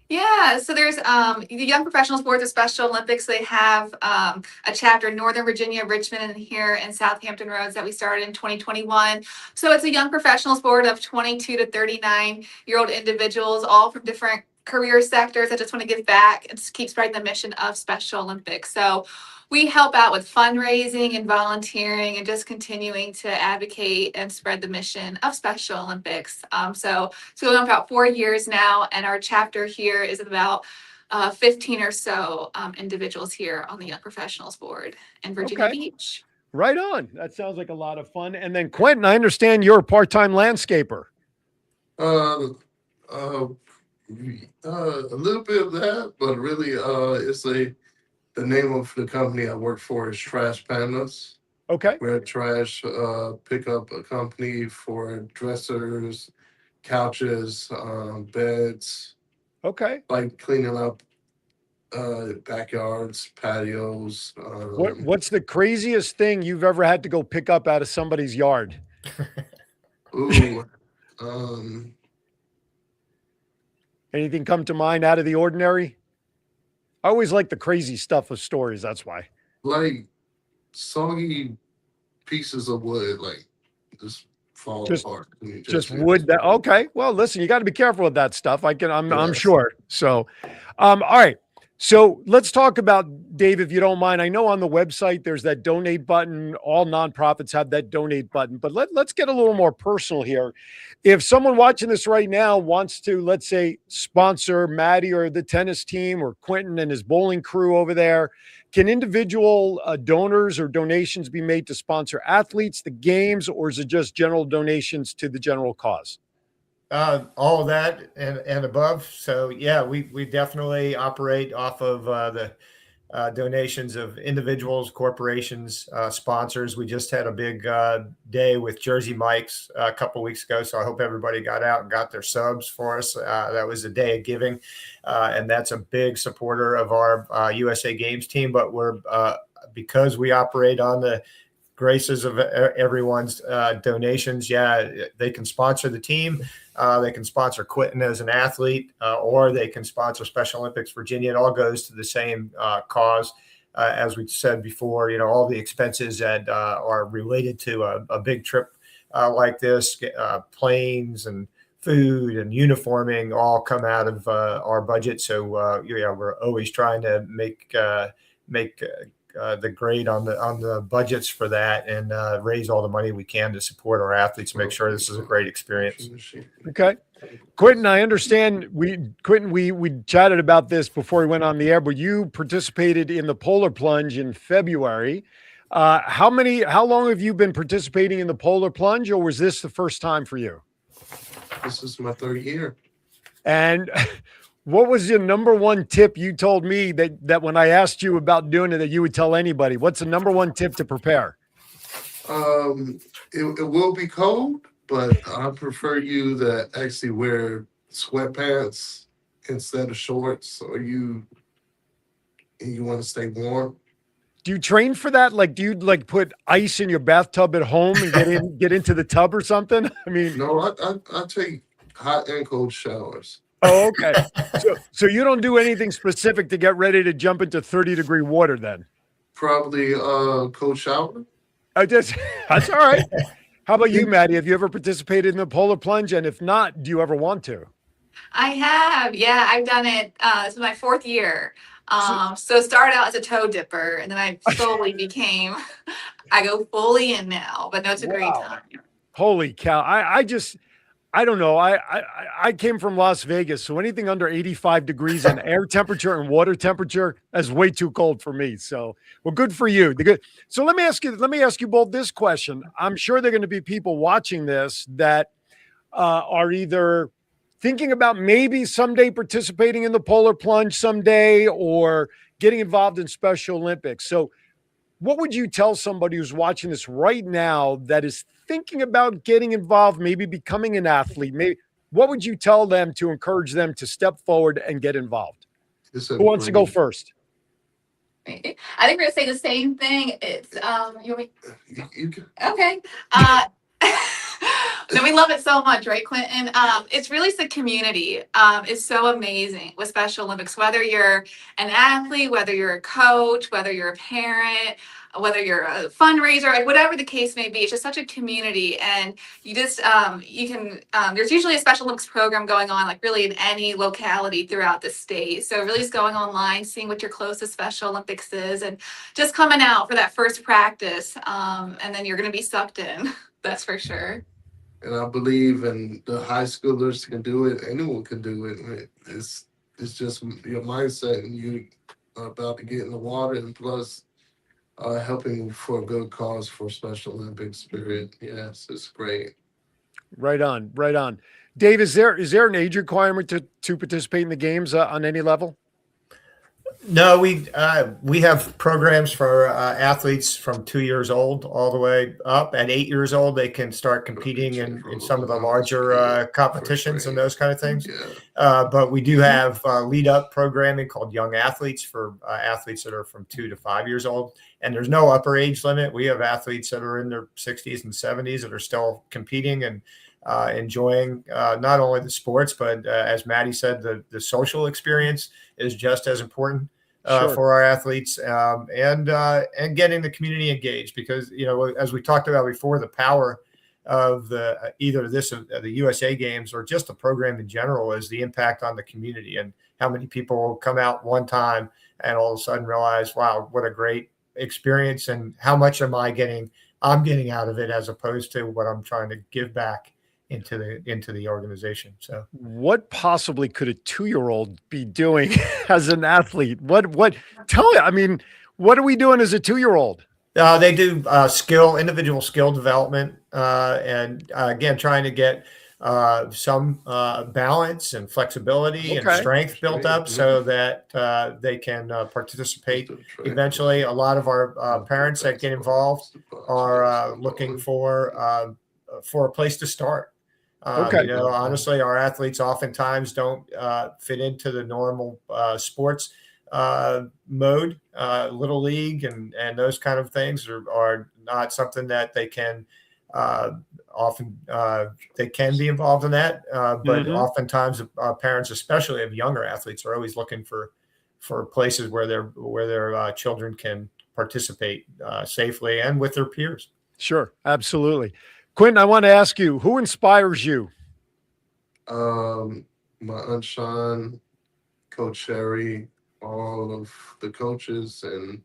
Speaker 11: Yeah, so there's the Young Professionals Board of Special Olympics. They have a chapter in Northern Virginia, Richmond, and here in Southampton Roads that we started in 2021. So it's a Young Professionals Board of 22 to 39-year-old individuals, all from different career sectors that just want to give back and keep spreading the mission of Special Olympics. So we help out with fundraising and volunteering and just continuing to advocate and spread the mission of Special Olympics. So it's going on for about 4 years now, and our chapter here is about 15 or so individuals here on the Young Professionals Board in Virginia Beach.
Speaker 2: Right on. That sounds like a lot of fun. And then Quentin, I understand you're a part-time landscaper.
Speaker 12: A little bit of that, but really, the name of the company I work for is Trash Pandas.
Speaker 2: Okay.
Speaker 12: We're a trash pickup company for dressers, couches, beds.
Speaker 2: Okay.
Speaker 12: Like cleaning up backyards, patios.
Speaker 2: What's the craziest thing you've ever had to go pick up out of somebody's yard? Anything come to mind out of the ordinary? I always like the crazy stuff of stories. That's why.
Speaker 12: Like soggy pieces of wood, like just fall apart.
Speaker 2: Just wood. Okay. Well, listen, you got to be careful with that stuff. I'm sure. So, all right. So let's talk about, Dave, if you don't mind. I know on the website there's that donate button. All nonprofits have that donate button, but let's get a little more personal here. If someone watching this right now wants to, let's say, sponsor Maddie or the tennis team or Quentin and his bowling crew over there, can individual donors or donations be made to sponsor athletes, the games, or is it just general donations to the general cause?
Speaker 13: All of that and above. So yeah, we definitely operate off of the donations of individuals, corporations, sponsors. We just had a big day with Jersey Mike's a couple weeks ago, so I hope everybody got out and got their subs for us. That was a day of giving, and that's a big supporter of our USA Games team. But we're because we operate on the graces of everyone's donations. Yeah, they can sponsor the team. They can sponsor Quentin as an athlete, or they can sponsor Special Olympics Virginia. It all goes to the same cause. As we said before, all the expenses that are related to a big trip like this, planes and food and uniforming all come out of our budget. So we're always trying to make the grade on the budgets for that and raise all the money we can to support our athletes, make sure this is a great experience.
Speaker 2: Okay. Quentin, I understand we chatted about this before we went on the air, but you participated in the polar plunge in February. How long have you been participating in the polar plunge, or was this the first time for you?
Speaker 12: This is my third year. And
Speaker 2: what was your number one tip you told me that when I asked you about doing it, that you would tell anybody? What's the number one tip to prepare?
Speaker 12: It will be cold, but I prefer you to actually wear sweatpants instead of shorts, so you want to stay warm.
Speaker 2: Do you train for that? Like, do you put ice in your bathtub at home and get into the tub or something? I mean,
Speaker 12: no, I take hot and cold showers.
Speaker 2: Oh, okay. So you don't do anything specific to get ready to jump into 30-degree water then?
Speaker 12: Probably cold shower.
Speaker 2: That's all right. How about you, Maddie? Have you ever participated in the polar plunge? And if not, do you ever want to?
Speaker 11: I have. Yeah, I've done it. This is my 4th year. So started out as a toe dipper, and then I slowly became. I go fully in now, but no, it's a great time.
Speaker 2: Holy cow! I don't know. I came from Las Vegas, so anything under 85 degrees in air temperature and water temperature is way too cold for me. So, well, good for you. So let me ask you both this question. I'm sure there are going to be people watching this that are either thinking about maybe someday participating in the polar plunge someday or getting involved in Special Olympics. So, what would you tell somebody who's watching this right now that is thinking about getting involved, maybe becoming an athlete? What would you tell them to encourage them to step forward and get involved? Who wants to go first?
Speaker 11: I think we're gonna say the same thing. It's you want me? Okay. No, we love it so much, right, Quentin? It's really the community is so amazing with Special Olympics. Whether you're an athlete, whether you're a coach, whether you're a parent, whether you're a fundraiser, like whatever the case may be, it's just such a community. And you just you can there's usually a Special Olympics program going on, like really in any locality throughout the state. So really just going online, seeing what your closest Special Olympics is, and just coming out for that first practice, and then you're going to be sucked in. That's for sure.
Speaker 12: And I believe in the high schoolers can do it. Anyone can do it. It's just your mindset, and you are about to get in the water, and plus helping for a good cause for Special Olympics spirit. Yes, it's great.
Speaker 2: Right on, right on. Dave, is there an age requirement to participate in the games on any level?
Speaker 13: No, we have programs for athletes from 2 years old all the way up. At 8 years old, they can start competing in some of the larger competitions and those kind of things. But we do have lead up programming called Young Athletes for athletes that are from 2 to 5 years old. And there's no upper age limit. We have athletes that are in their 60s and 70s that are still competing and enjoying not only the sports, but as Maddie said, the social experience is just as important for our athletes, and getting the community engaged, because as we talked about before, the power of either the USA Games or just the program in general is the impact on the community, and how many people come out one time and all of a sudden realize, wow, what a great experience, and how much I'm getting out of it, as opposed to what I'm trying to give back into the organization. So
Speaker 2: what possibly could a 2-year-old be doing as an athlete? Tell me, I mean, what are we doing as a 2-year-old?
Speaker 13: They do individual skill development, and again, trying to get some balance and flexibility and strength built up so that they can participate. Eventually, a lot of our parents that get involved are looking for a place to start. Honestly, our athletes oftentimes don't fit into the normal sports mode. Little league and those kind of things are not something that they can often they can be involved in that. But oftentimes parents, especially of younger athletes, are always looking for places where their children can participate safely and with their peers.
Speaker 2: Sure, absolutely. Quentin, I want to ask you, who inspires you?
Speaker 12: My Aunt Sean, Coach Sherry, all of the coaches and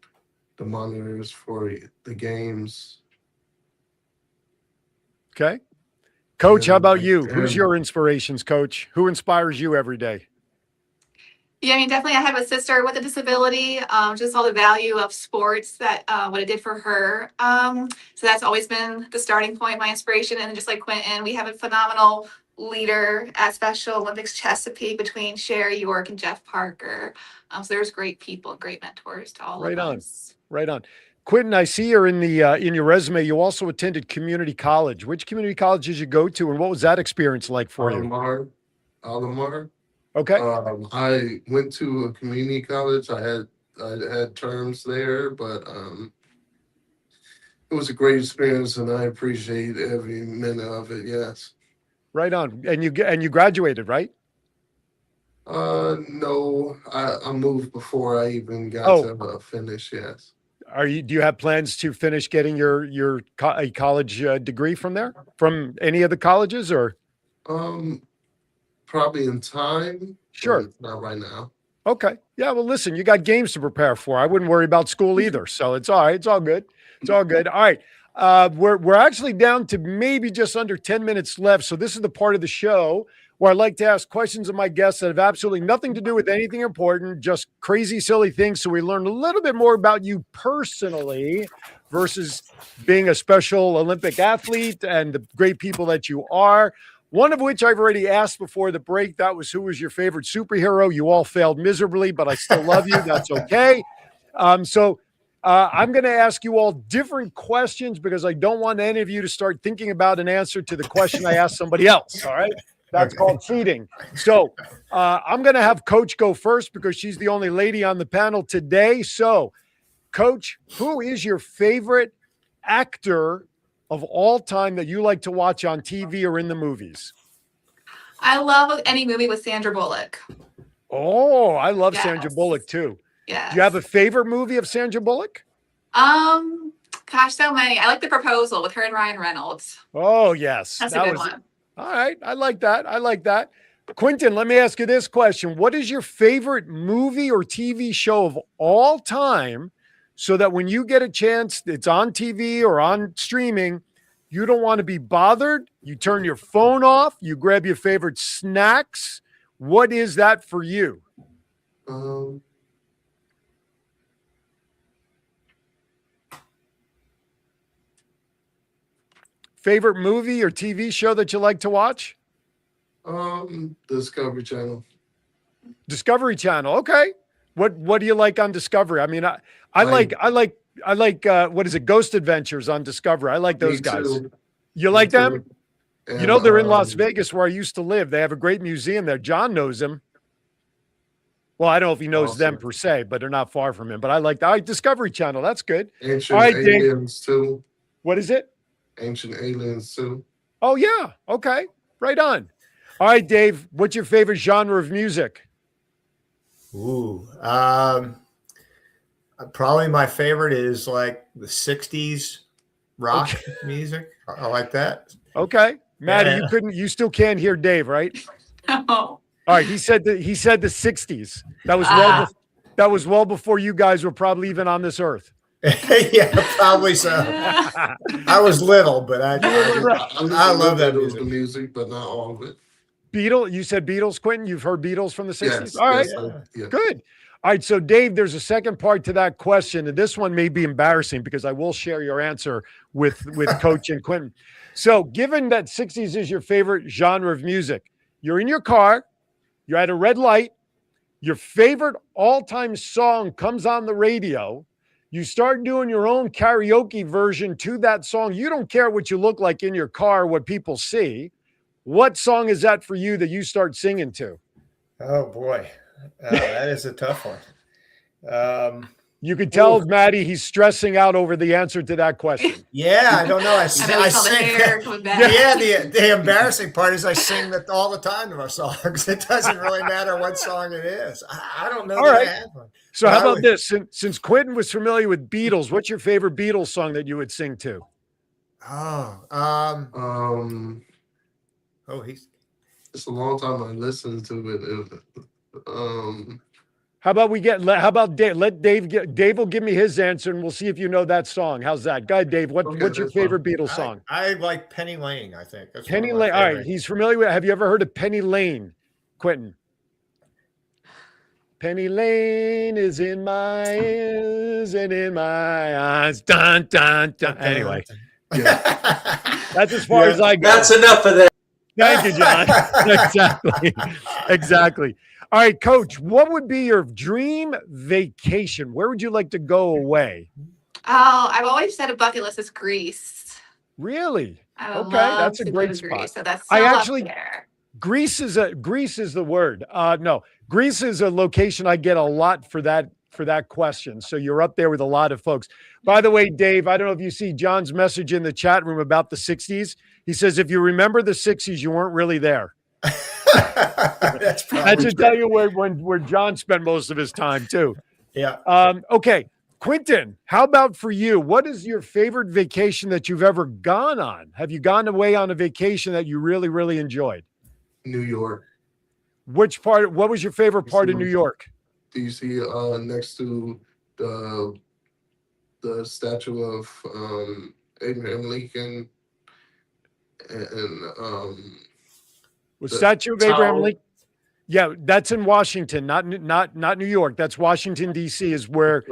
Speaker 12: the monitors for the games.
Speaker 2: Okay. Coach, how about you? Who's your inspirations, Coach? Who inspires you every day?
Speaker 11: Yeah, I mean, definitely. I have a sister with a disability. Just all the value of sports, that what it did for her. So that's always been the starting point, my inspiration. And just like Quentin, we have a phenomenal leader at Special Olympics Chesapeake between Sherry York and Jeff Parker. So there's great people, great mentors to all of us.
Speaker 2: Right on. Quentin, I see you're in your resume. You also attended community college. Which community college did you go to, and what was that experience like for you?
Speaker 12: Alomar.
Speaker 2: Okay.
Speaker 12: I went to a community college. I had terms there, but it was a great experience, and I appreciate every minute of it. Yes.
Speaker 2: Right on. And you graduated, right?
Speaker 12: No, I moved before I even got to finish. Yes.
Speaker 2: Do you have plans to finish getting a college degree from there, from any of the colleges, or?
Speaker 12: Probably in time.
Speaker 2: Sure.
Speaker 12: Not right now.
Speaker 2: Okay. Yeah. Well, listen, you got games to prepare for. I wouldn't worry about school either. So it's all right. It's all good. It's all good. All right. We're actually down to maybe just under 10 minutes left. So this is the part of the show where I like to ask questions of my guests that have absolutely nothing to do with anything important, just crazy, silly things. So we learn a little bit more about you personally versus being a Special Olympic athlete and the great people that you are. One of which I've already asked before the break. That was, who was your favorite superhero? You all failed miserably, but I still love you. That's okay. I'm going to ask you all different questions because I don't want any of you to start thinking about an answer to the question I asked somebody else. All right. That's called cheating. So I'm going to have Coach go first because she's the only lady on the panel today. So, Coach, who is your favorite actor of all time that you like to watch on TV or in the movies?
Speaker 11: I love any movie with Sandra Bullock.
Speaker 2: Oh, I love Sandra Bullock too.
Speaker 11: Yeah.
Speaker 2: Do you have a favorite movie of Sandra Bullock?
Speaker 11: Gosh, so many. I like The Proposal with her and Ryan Reynolds.
Speaker 2: Oh, yes.
Speaker 11: That's a good one.
Speaker 2: All right. I like that. I like that. Quentin, let me ask you this question. What is your favorite movie or TV show of all time so that when you get a chance, it's on TV or on streaming, you don't want to be bothered? You turn your phone off. You grab your favorite snacks. What is that for you? Favorite movie or TV show that you like to watch?
Speaker 12: Discovery Channel.
Speaker 2: Discovery Channel. Okay. What do you like on Discovery? I mean, I like what is it? Ghost Adventures on Discovery. I like those guys.
Speaker 12: Too.
Speaker 2: You like them?
Speaker 12: And,
Speaker 2: you know, they're in Las Vegas where I used to live. They have a great museum there. John knows them. Well, I don't know if he knows them per se, but they're not far from him. But I like that. All right, Discovery Channel. That's good.
Speaker 12: Ancient
Speaker 2: All right,
Speaker 12: Aliens too.
Speaker 2: What is it?
Speaker 12: Ancient Aliens too.
Speaker 2: Oh, yeah. Okay. Right on. All right, Dave, what's your favorite genre of music?
Speaker 13: Ooh. Probably my favorite is like the 60s rock music. I like that.
Speaker 2: Okay. Maddie, you still can't hear Dave, right?
Speaker 11: No.
Speaker 2: All right. He said the 60s. That was well before you guys were probably even on this earth.
Speaker 13: Yeah, probably so. I was little, but I love that music.
Speaker 12: The music, but not all of it.
Speaker 2: You said Beatles, Quentin? You've heard Beatles from the 60s?
Speaker 12: Yes,
Speaker 2: all right.
Speaker 12: yes,
Speaker 2: Good. All right. So, Dave, there's a second part to that question. And this one may be embarrassing because I will share your answer with Coach and Quentin. So, given that 60s is your favorite genre of music, you're in your car, you're at a red light, your favorite all-time song comes on the radio. You start doing your own karaoke version to that song. You don't care what you look like in your car, what people see. What song is that for you that you start singing to?
Speaker 13: Oh, boy. That is a tough one.
Speaker 2: You can tell, Maddie, he's stressing out over the answer to that question.
Speaker 13: Yeah, I don't know. I sing. The embarrassing part is I sing that all the time to our songs. It doesn't really matter what song it is. I don't know.
Speaker 2: All right. I have one. So how about this? Since Quentin was familiar with Beatles, what's your favorite Beatles song that you would sing to?
Speaker 12: It's a long time I listened to it.
Speaker 2: How about Dave? Let Dave will give me his answer and we'll see if you know that song. How's that? Go ahead, Dave. What's your favorite Beatles song?
Speaker 13: I like Penny Lane, I think. That's
Speaker 2: Penny Lane. All right. He's familiar with it. Have you ever heard of Penny Lane, Quentin? Penny Lane is in my ears and in my eyes. Dun, dun, dun. Anyway. That's as far as I go.
Speaker 3: That's enough of that.
Speaker 2: Thank you, John. Exactly. All right, Coach, what would be your dream vacation? Where would you like to go away?
Speaker 11: Oh, I've always said a bucket list is Greece.
Speaker 2: Really?
Speaker 11: Okay,
Speaker 2: that's a great spot.
Speaker 11: Greece, so that's up there.
Speaker 2: Greece is the word. No, Greece is a location I get a lot for that question. So you're up there with a lot of folks. By the way, Dave, I don't know if you see John's message in the chat room about the 60s. He says, if you remember the 60s, you weren't really there.
Speaker 13: That's
Speaker 2: That
Speaker 13: probably
Speaker 2: should tell you where John spent most of his time too.
Speaker 13: Yeah.
Speaker 2: Okay, Quentin, how about for you? What is your favorite vacation that you've ever gone on? Have you gone away on a vacation that you really, really enjoyed?
Speaker 12: New York.
Speaker 2: Which part? What was your favorite part of New York?
Speaker 12: Do you see next to the statue of Abraham Lincoln and
Speaker 2: The statue of Abraham Lincoln? Yeah, that's in Washington, not New York. That's Washington, D.C. is where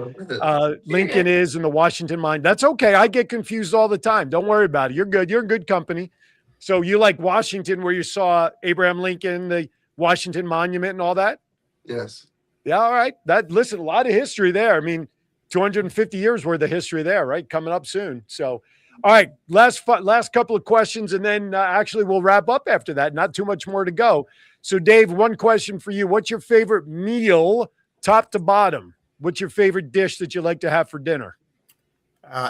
Speaker 2: Lincoln is in the Washington Monument. That's okay. I get confused all the time. Don't worry about it. You're good. You're in good company. So you like Washington where you saw Abraham Lincoln, the Washington Monument and all that?
Speaker 12: Yes.
Speaker 2: Yeah, all right. Listen, a lot of history there. I mean, 250 years worth of history there, right? Coming up soon. So, all right, last couple of questions, and then actually we'll wrap up after that. Not too much more to go. So, Dave, one question for you. What's your favorite meal, top to bottom? What's your favorite dish that you like to have for dinner?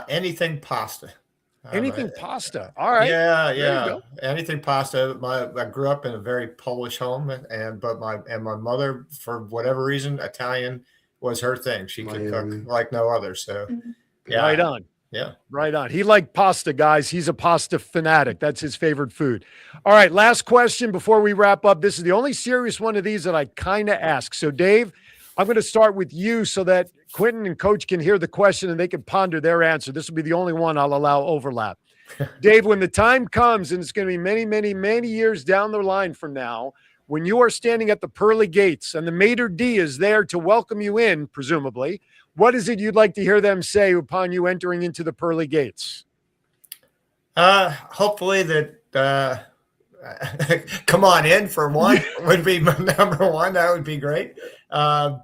Speaker 13: Anything pasta.
Speaker 2: Anything pasta. All right.
Speaker 13: Yeah. Anything pasta. I grew up in a very Polish home, but my mother, for whatever reason, Italian was her thing. She could cook like no other. So, yeah.
Speaker 2: Right on.
Speaker 13: Yeah.
Speaker 2: Right on. He liked pasta, guys. He's a pasta fanatic. That's his favorite food. All right, last question before we wrap up. This is the only serious one of these that I kind of ask. So, Dave, I'm going to start with you so that Quentin and Coach can hear the question and they can ponder their answer. This will be the only one I'll allow overlap. Dave, when the time comes, and it's going to be many, many, many years down the line from now, when you are standing at the pearly gates and the maitre d' is there to welcome you in, presumably, what is it you'd like to hear them say upon you entering into the pearly gates?
Speaker 13: Hopefully that come on in for one would be number one. That would be great.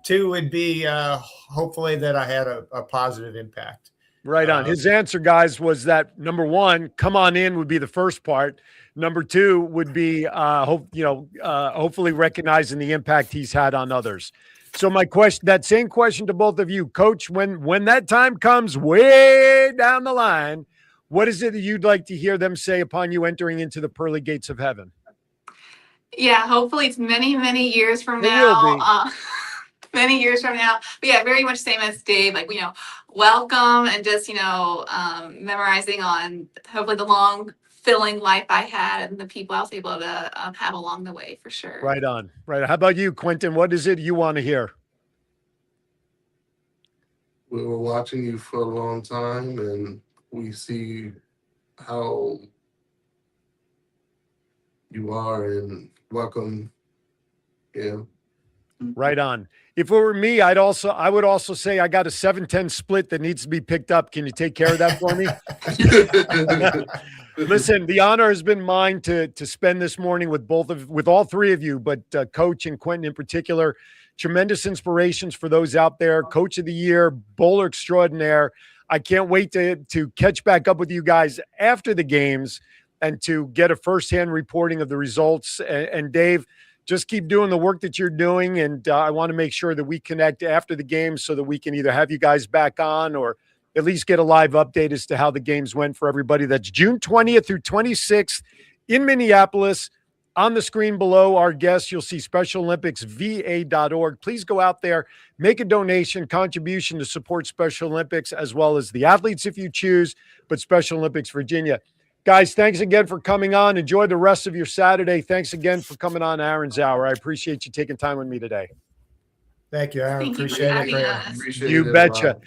Speaker 13: Two would be hopefully that I had a positive impact.
Speaker 2: Right on. His answer, guys, was that number one, come on in would be the first part. Number two would be hopefully recognizing the impact he's had on others. So my question, that same question to both of you, Coach, when that time comes way down the line, what is it that you'd like to hear them say upon you entering into the pearly gates of heaven?
Speaker 11: Yeah, hopefully it's many, many years from now. Many years from now. But yeah, very much same as Dave, like, welcome and just, memorizing on hopefully the long filling life I had and the people I was able to have along the way for sure.
Speaker 2: Right on. Right. How about you, Quentin? What is it you want to hear?
Speaker 12: We were watching you for a long time and we see how you are and welcome. Yeah.
Speaker 2: Right on. If it were me, I would also say I got a 7-10 split that needs to be picked up. Can you take care of that for me? Listen, the honor has been mine to spend this morning with all three of you, but Coach and Quentin in particular. Tremendous inspirations for those out there. Coach of the Year, bowler extraordinaire. I can't wait to catch back up with you guys after the games and to get a firsthand reporting of the results. And Dave, just keep doing the work that you're doing. And I want to make sure that we connect after the game so that we can either have you guys back on or at least get a live update as to how the games went for everybody. That's June 20th through 26th in Minneapolis. On the screen below our guests, you'll see SpecialOlympicsVA.org. Please go out there, make a donation, contribution to support Special Olympics, as well as the athletes if you choose, but Special Olympics Virginia. Guys, thanks again for coming on. Enjoy the rest of your Saturday. Thanks again for coming on Aaron's Hour. I appreciate you taking time with me today.
Speaker 13: Thank you, Aaron. Appreciate it.
Speaker 2: You betcha.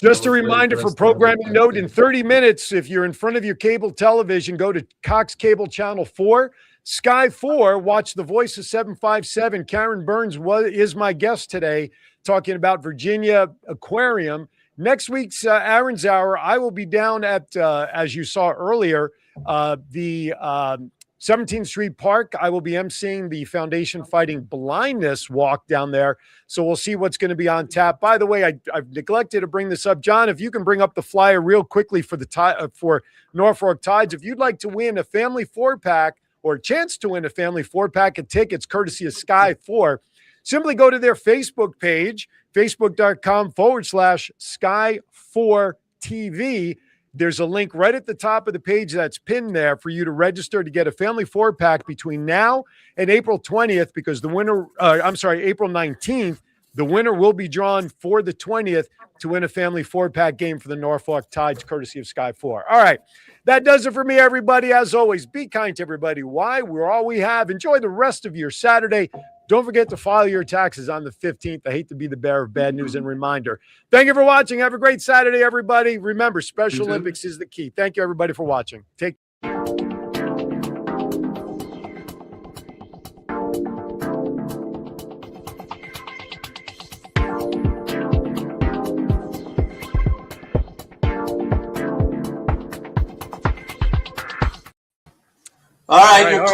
Speaker 2: Just a reminder for programming note, in 30 minutes, if you're in front of your cable television, go to Cox Cable Channel 4. Sky 4, watch The Voice of 757. Karen Burns is my guest today, talking about Virginia Aquarium. Next week's Aaron's Hour, I will be down at, as you saw earlier, the 17th Street Park. I will be emceeing the Foundation Fighting Blindness walk down there. So we'll see what's going to be on tap. By the way, I've neglected to bring this up. John, if you can bring up the flyer real quickly for Norfolk Tides. If you'd like to win a family 4-pack or a chance to win a family 4-pack of tickets courtesy of Sky 4, simply go to their Facebook page, facebook.com/Sky4TV. There's a link right at the top of the page that's pinned there for you to register to get a family 4-pack between now and April 20th, because the winner, April 19th, the winner will be drawn for the 20th to win a family 4-pack game for the Norfolk Tides, courtesy of Sky 4. All right. That does it for me, everybody. As always, be kind to everybody. Why? We're all we have. Enjoy the rest of your Saturday. Don't forget to file your taxes on the 15th. I hate to be the bearer of bad news and reminder. Thank you for watching. Have a great Saturday, everybody. Remember, Special Olympics is the key. Thank you, everybody, for watching. Take
Speaker 3: All right.